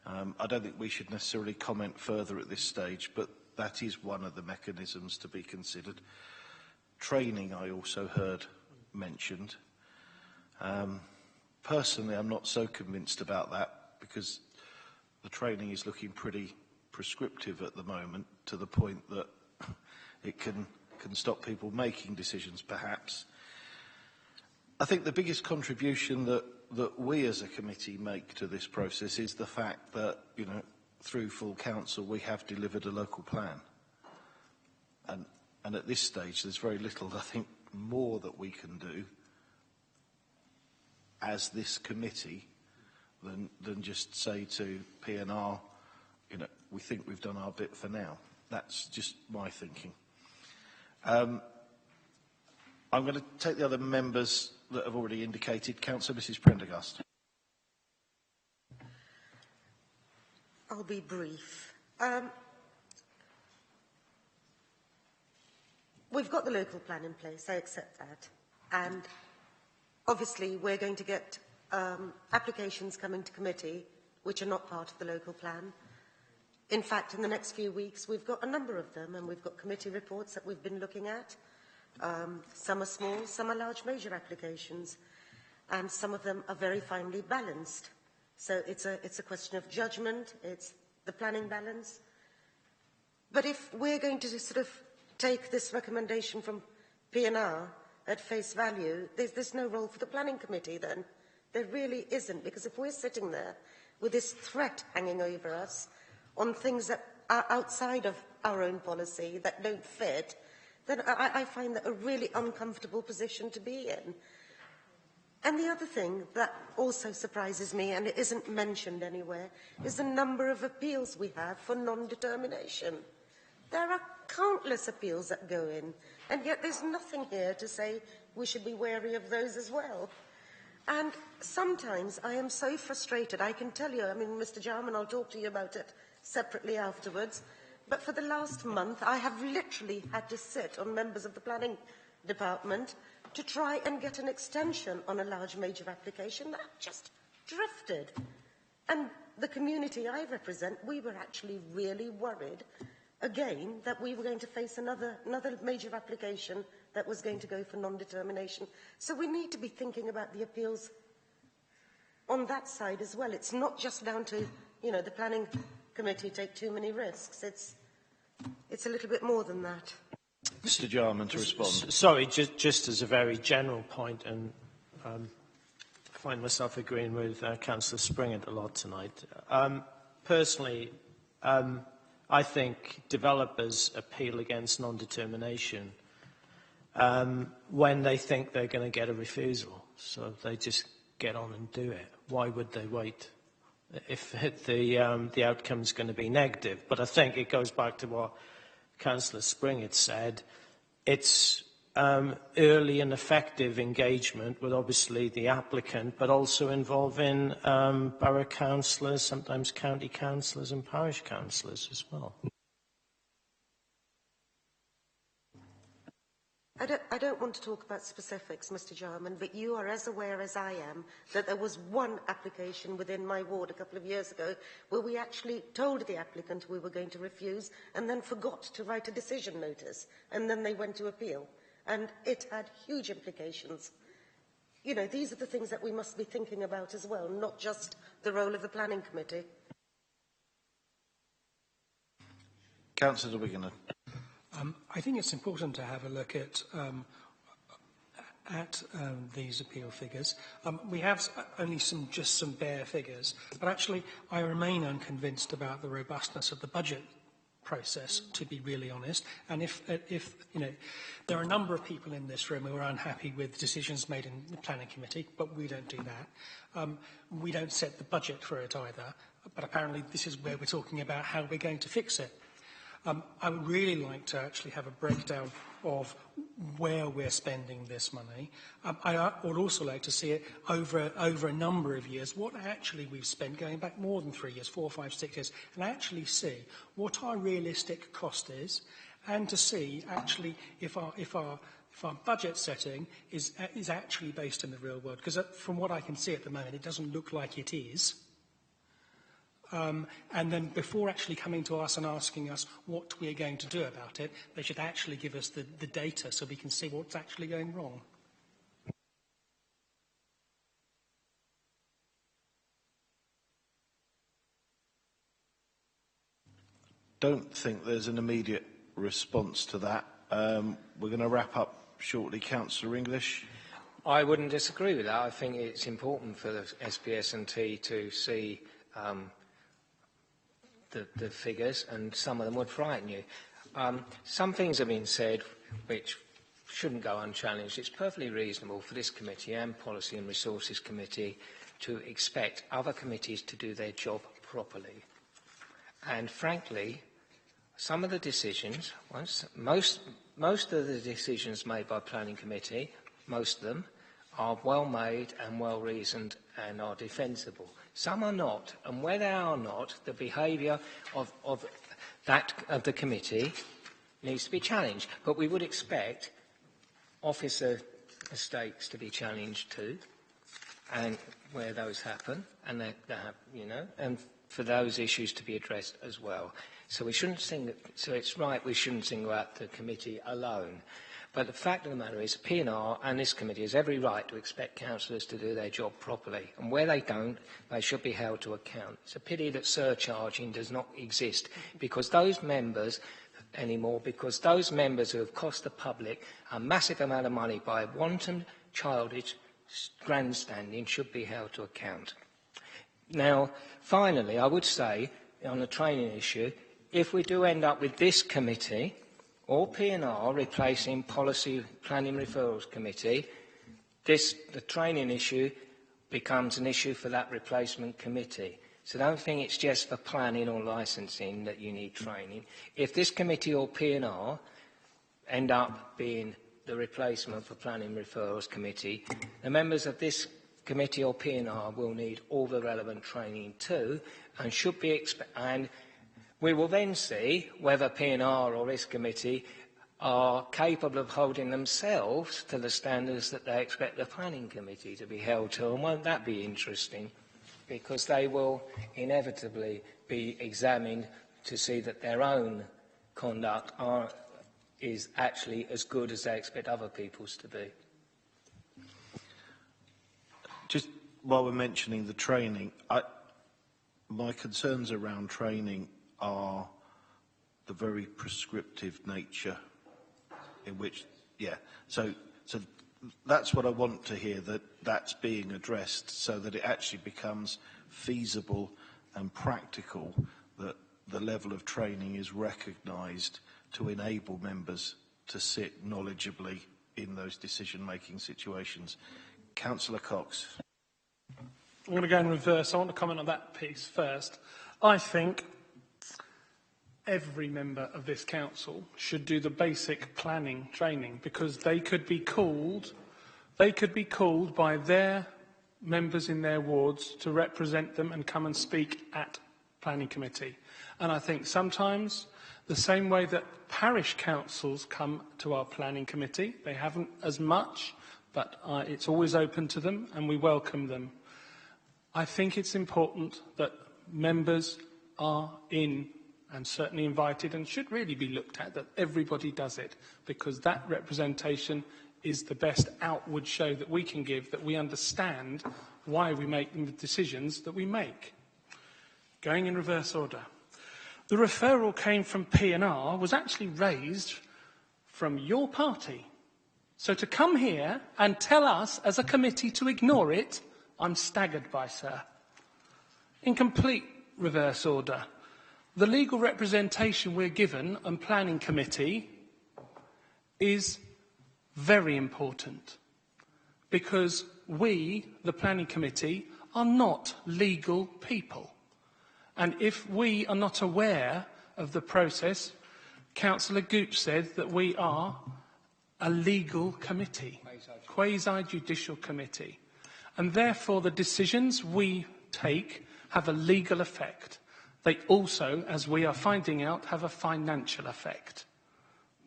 I don't think we should necessarily comment further at this stage, but that is one of the mechanisms to be considered. Training, I also heard mentioned. Personally, I'm not so convinced about that because the training is looking pretty prescriptive at the moment, to the point that it can stop people making decisions, perhaps. I think the biggest contribution that we as a committee make to this process is the fact that, you know, through full council we have delivered a local plan. And at this stage there's very little, I think, more that we can do as this committee than just say to PNR, you know, we think we've done our bit for now. That's just my thinking. I'm going to take the other members that have already indicated. Councillor Mrs Prendergast. I'll be brief. We've got the local plan in place, I accept that. And obviously we're going to get applications coming to committee which are not part of the local plan. In fact, in the next few weeks we've got a number of them, and we've got committee reports that we've been looking at. Some are small, some are large major applications, and some of them are very finely balanced. So it's a question of judgment, it's the planning balance. But if we're going to sort of take this recommendation from PNR at face value, there's no role for the planning committee then. There really isn't, because if we're sitting there with this threat hanging over us on things that are outside of our own policy, that don't fit, then I find that a really uncomfortable position to be in. And the other thing that also surprises me, and it isn't mentioned anywhere, is the number of appeals we have for non-determination. There are countless appeals that go in, and yet there's nothing here to say we should be wary of those as well. And sometimes I am so frustrated, I can tell you, I mean, Mr. Jarman, I'll talk to you about it separately afterwards, but for the last month I have literally had to sit on members of the planning department to try and get an extension on a large major application that just drifted. And the community I represent, we were actually really worried, again, that we were going to face another major application that was going to go for non-determination. So we need to be thinking about the appeals on that side as well. It's not just down to, you know, the planning committee take too many risks. It's a little bit more than that. Mr. Jarman to respond. Sorry, just as a very general point, and I find myself agreeing with Councillor Springett a lot tonight. Personally, I think developers appeal against non-determination when they think they're going to get a refusal. So they just get on and do it. Why would they wait if the outcome is going to be negative? But I think it goes back to what Councillor Springett said. It's early and effective engagement with obviously the applicant, but also involving borough councillors, sometimes county councillors and parish councillors as well. I don't want to talk about specifics, Mr. Jarman, but you are as aware as I am that there was one application within my ward a couple of years ago where we actually told the applicant we were going to refuse and then forgot to write a decision notice, and then they went to appeal. And it had huge implications. You know, these are the things that we must be thinking about as well, not just the role of the planning committee. Councillor Wigginer. I think it's important to have a look at these appeal figures. We have only just some bare figures, but actually I remain unconvinced about the robustness of the budget process, to be really honest. And if you know, there are a number of people in this room who are unhappy with decisions made in the planning committee, but we don't do that. We don't set the budget for it either, but apparently this is where we're talking about how we're going to fix it. I would really like to actually have a breakdown of where we're spending this money. I would also like to see it over a number of years, what actually we've spent, going back more than 3 years, 4, 5, 6 years, and actually see what our realistic cost is, and to see actually if our budget setting is actually based in the real world. Because from what I can see at the moment, it doesn't look like it is. And then before actually coming to us and asking us what we are going to do about it, they should actually give us the data so we can see what's actually going wrong. Don't think there's an immediate response to that. We're going to wrap up shortly. Councillor English. I wouldn't disagree with that. I think it's important for the SPS&T to see the figures, and some of them would frighten you. Some things have been said which shouldn't go unchallenged. It's perfectly reasonable for this committee and Policy and Resources Committee to expect other committees to do their job properly. And frankly, some of the decisions, most of the decisions made by Planning Committee, most of them, are well made and well reasoned and are defensible. Some are not, and where they are not, the behaviour of the committee needs to be challenged. But we would expect officer mistakes to be challenged too, and where those happen, and they have, you know, and for those issues to be addressed as well. So we shouldn't so it's right we shouldn't single out the committee alone. But the fact of the matter is, P&R and this committee has every right to expect councillors to do their job properly. And where they don't, they should be held to account. It's a pity that surcharging does not exist, because those members because those members who have cost the public a massive amount of money by wanton, childish grandstanding should be held to account. Now, finally, I would say, on the training issue, if we do end up with this committee or P&R replacing Policy Planning Referrals Committee, the training issue becomes an issue for that replacement committee. So don't think it's just for planning or licensing that you need training. If this committee or P&R end up being the replacement for Planning Referrals Committee, the members of this committee or P&R will need all the relevant training too, and should be and we will then see whether P&R or this committee are capable of holding themselves to the standards that they expect the planning committee to be held to, and won't that be interesting? Because they will inevitably be examined to see that their own conduct is actually as good as they expect other people's to be. Just while we're mentioning the training, my concerns around training are the very prescriptive nature in which, so that's what I want to hear, that's being addressed so that it actually becomes feasible and practical, that the level of training is recognised to enable members to sit knowledgeably in those decision-making situations. Councillor Cox. I'm going to go in reverse. I want to comment on that piece first. I think every member of this council should do the basic planning training, because they could be called by their members in their wards to represent them and come and speak at planning committee. And I think sometimes The same way that parish councils come to our planning committee. They haven't as much, but it's always open to them and we welcome them. I think it's important that members are in and certainly invited and should really be looked at, that everybody does it, because that representation is the best outward show that we can give, that we understand why we make the decisions that we make. Going in reverse order. The referral came from P&R, was actually raised from your party. So to come here and tell us as a committee to ignore it, I'm staggered by, sir. In complete reverse order. The legal representation we're given on planning committee is very important because we, the planning committee, are not legal people. And if we are not aware of the process, Councillor Gooch said that we are a legal committee, quasi-judicial committee. And therefore the decisions we take have a legal effect. They also, as we are finding out, have a financial effect.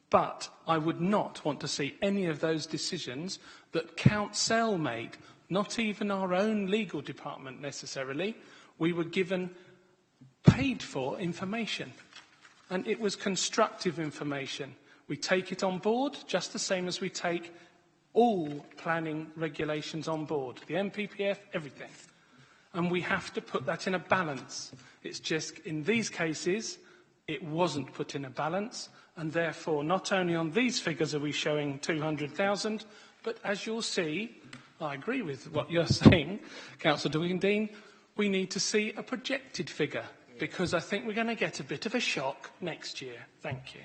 But I would not want to see any of those decisions that Council made, not even our own legal department necessarily. We were given paid for information, and it was constructive information. We take it on board just the same as we take all planning regulations on board, the MPPF, everything. And we have to put that in a balance. It's just in these cases, it wasn't put in a balance, and therefore not only on these figures are we showing 200,000, but as you'll see, I agree with what you're saying, Councillor Dwiggin-Dean, we need to see a projected figure, because I think we're going to get a bit of a shock next year. Thank you.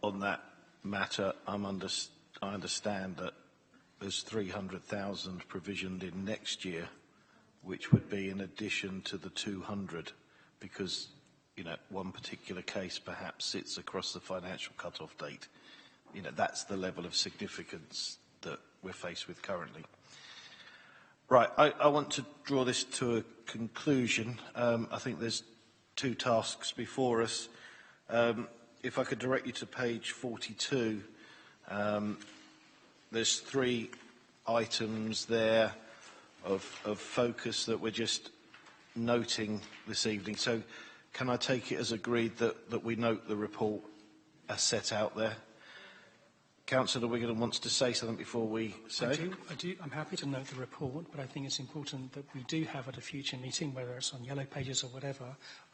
On that matter, I understand that there's 300,000 provisioned in next year, which would be in addition to the 200, because, you know, one particular case perhaps sits across the financial cut-off date. You know, that's the level of significance that we're faced with currently. Right, I want to draw this to a conclusion. I think there's two tasks before us. If I could direct you to page 42, there's 3 items there of focus that we're just noting this evening. So can I take it as agreed that we note the report as set out there? Councillor Wigan wants to say something before we say. I do. I'm happy to note the report, but I think it's important that we do have at a future meeting, whether it's on yellow pages or whatever,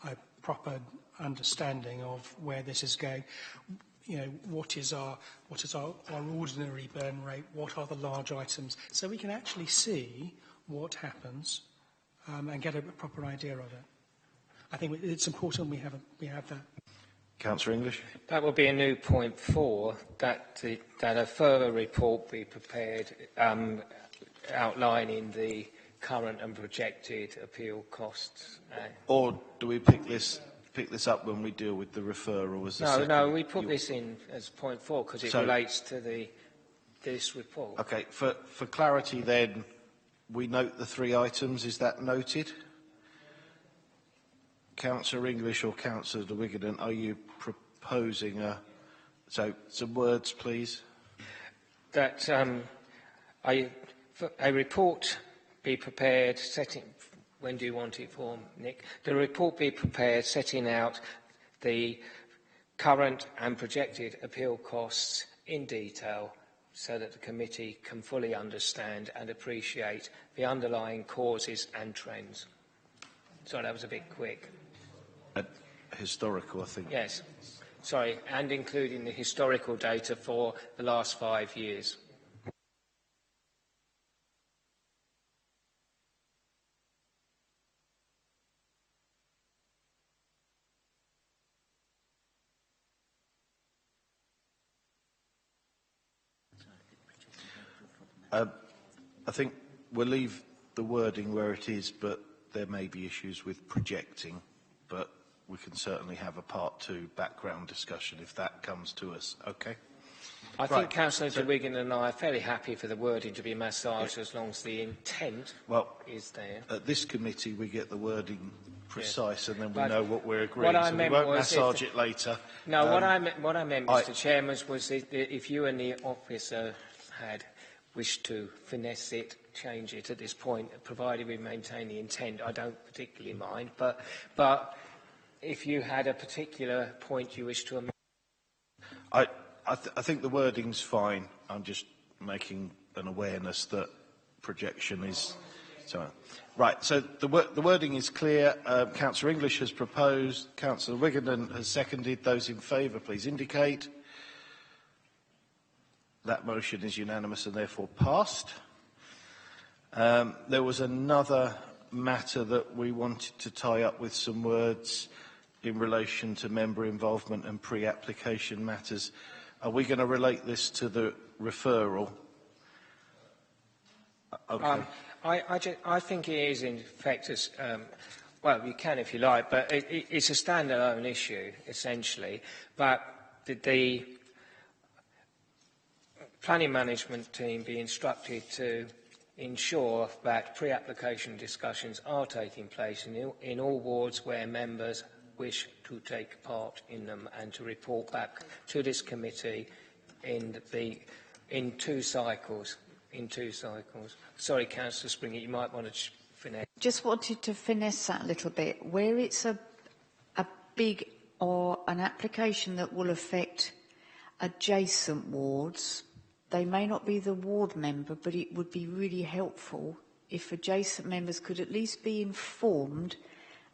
a proper understanding of where this is going. You know, what is our ordinary burn rate? What are the large items? So we can actually see what happens and get a proper idea of it. I think it's important we have that. Councillor English. That will be a new point 4, that a further report be prepared outlining the current and projected appeal costs. Or do we pick this up when we deal with the referral as a second? No, we put this in as point 4 because it relates to this report. Okay, for clarity then, we note the 3 items. Is that noted? Councillor English or Councillor de Wiggerden, are you proposing some words, please? That a report be prepared setting. When do you want it for, Nick? The report be prepared setting out the current and projected appeal costs in detail, so that the committee can fully understand and appreciate the underlying causes and trends. Sorry, that was a bit quick. Historical, I think. Yes. Sorry, and including the historical data for the last 5 years. I think we'll leave the wording where it is, but there may be issues with projecting, but we can certainly have a part 2 background discussion if that comes to us. Okay? I think Councillor de Wigan and I are fairly happy for the wording to be massaged as long as the intent is there. At this committee, we get the wording precise, and then we But know what we're agreeing. what I So we meant won't was massage it later. No, what I meant, Mr. Chairman, was if you and the officer had wished to finesse it, change it at this point, provided we maintain the intent, I don't particularly mind. But if you had a particular point you wish to amend. I think the wording's fine. I'm just making an awareness that projection is. So, right. So the wording is clear. Councillor English has proposed. Councillor Wiggenden has seconded. Those in favour, please indicate. That motion is unanimous and therefore passed. There was another matter that we wanted to tie up with some words in relation to member involvement and pre-application matters. Are we going to relate this to the referral? Okay. I think it is, in fact, well, you can if you like, but it's a standalone issue, essentially. But the planning management team be instructed to ensure that pre-application discussions are taking place in all wards where members wish to take part in them, and to report back to this committee in two cycles. Sorry, Councillor Springer, you might want to finesse. Just wanted to finesse that a little bit. Where it's a big or an application that will affect adjacent wards, they may not be the ward member, but it would be really helpful if adjacent members could at least be informed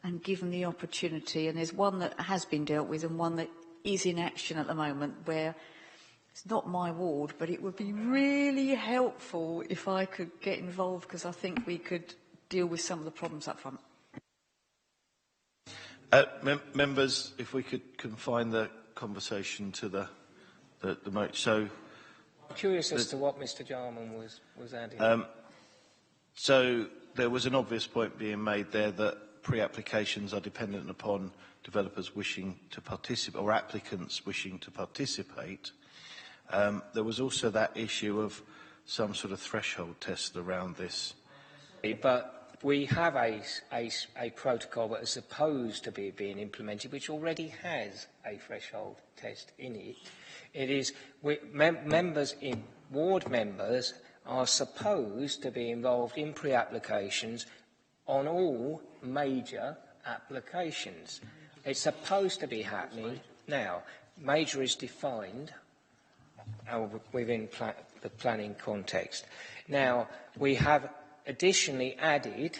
and given the opportunity. And there's one that has been dealt with and one that is in action at the moment where it's not my ward, but it would be really helpful if I could get involved, because I think we could deal with some of the problems up front. Members, if we could confine the conversation to the motion. So, I'm curious as to what Mr. Jarman was adding. So there was an obvious point being made there that pre-applications are dependent upon developers wishing to participate or applicants wishing to participate. There was also that issue of some sort of threshold test around this. But we have a protocol that is supposed to be being implemented, which already has a threshold test in it. It is ward members are supposed to be involved in pre-applications on all major applications. It's supposed to be happening now. Major is defined within the planning context. Now, we have additionally added,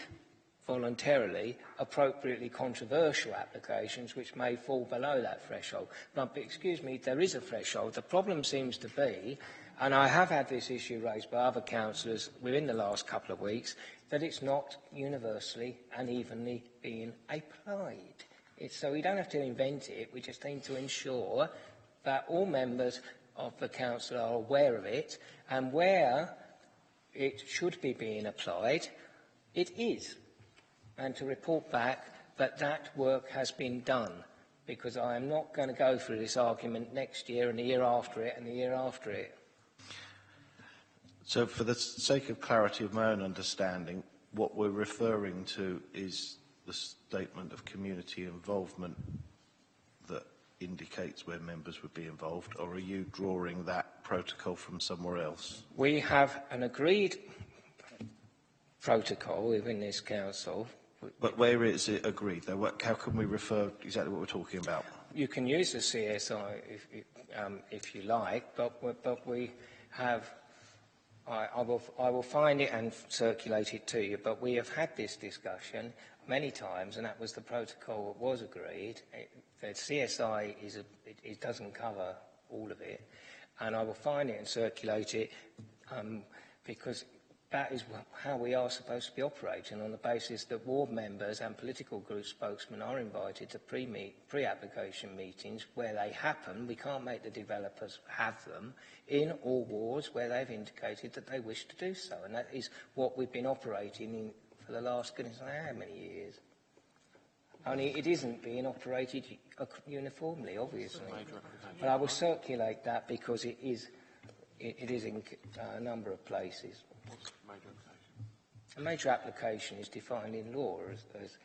voluntarily, appropriately controversial applications which may fall below that threshold. But, excuse me, there is a threshold. The problem seems to be, and I have had this issue raised by other councillors within the last couple of weeks, that it's not universally and evenly being applied. So we don't have to invent it, we just need to ensure that all members of the council are aware of it, and where it should be being applied, it is. And to report back that that work has been done, because I am not going to go through this argument next year and the year after it and the year after it. So for the sake of clarity of my own understanding, what we're referring to is the statement of community involvement that indicates where members would be involved, or are you drawing that protocol from somewhere else? We have an agreed protocol within this council. But where is it agreed, though? How can we refer exactly what we're talking about? You can use the CSI if you like, but we have. I will find it and circulate it to you. But we have had this discussion many times, and that was the protocol that was agreed. The CSI it doesn't cover all of it, and I will find it and circulate it because that is how we are supposed to be operating, on the basis that ward members and political group spokesmen are invited to pre-application meetings where they happen. We can't make the developers have them in all wards where they've indicated that they wish to do so, and that is what we've been operating in for the last goodness knows how many years. Only it isn't being operated uniformly, obviously. But I will circulate that because it is in a number of places. A major application is defined in law as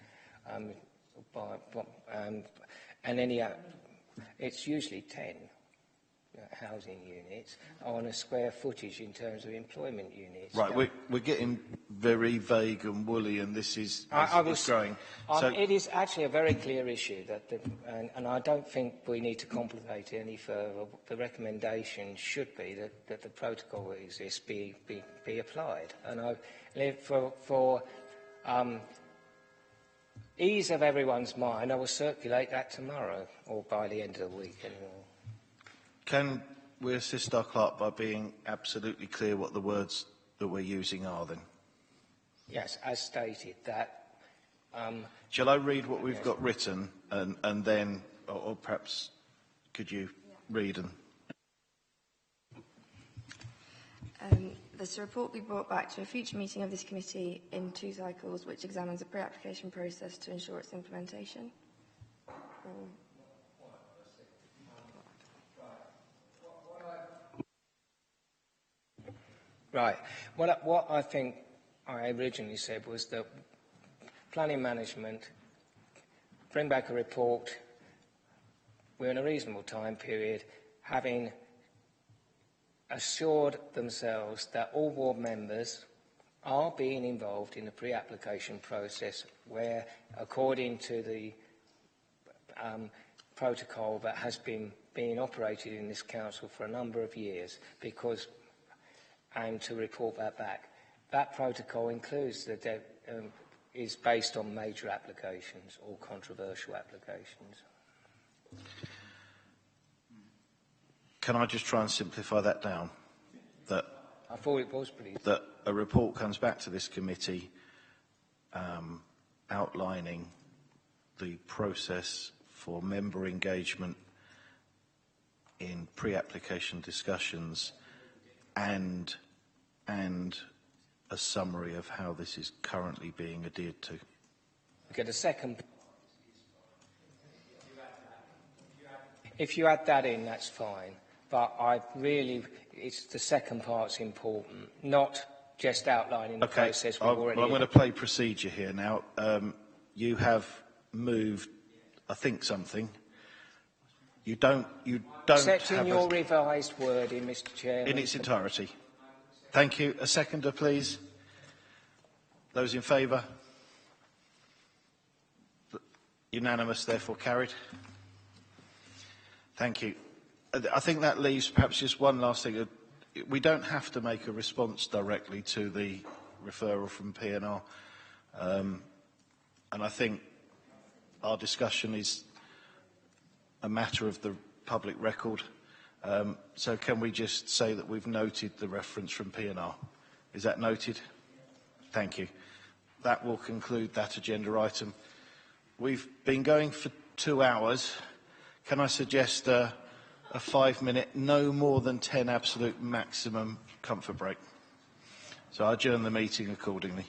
and any, it's usually 10 housing units on a square footage in terms of employment units. Right, we're getting very vague and woolly, and this is growing. So it is actually a very clear issue, and I don't think we need to complicate it any further. The recommendation should be that the protocol that exists be applied. And for ease of everyone's mind, I will circulate that tomorrow, or by the end of the week anyway. can we assist our clerk by being absolutely clear what the words that we're using are then? Yes, as stated, that... Shall I read what we've got written, and then, or perhaps could you read and... This report be brought back to a future meeting of this committee in 2 cycles, which examines the pre-application process to ensure its implementation. Right. What I think I originally said was that planning management bring back a report within a reasonable time period, having assured themselves that all ward members are being involved in the pre-application process where, according to the protocol that has been being operated in this council for a number of years, and to report that back. That protocol includes is based on major applications or controversial applications. Can I just try and simplify that down? That I thought it was pretty... That a report comes back to this committee outlining the process for member engagement in pre-application discussions and a summary of how this is currently being adhered to. Okay, the second... If you add that in, that's fine. But it's the second part's important, not just outlining the process we've already... I'm going to play procedure here now. You have moved, I think, something. You don't Accepting your revised wording, Mr. Chairman. In its entirety. Thank you. A seconder, please. Those in favour? Unanimous, therefore carried. Thank you. I think that leaves perhaps just one last thing. We don't have to make a response directly to the referral from P&R. And I think our discussion is a matter of the public record. So can we just say that we've noted the reference from P&R? Is that noted? Thank you. That will conclude that agenda item. We've been going for 2 hours. Can I suggest a 5-minute, no more than 10 absolute maximum comfort break? So I adjourn the meeting accordingly.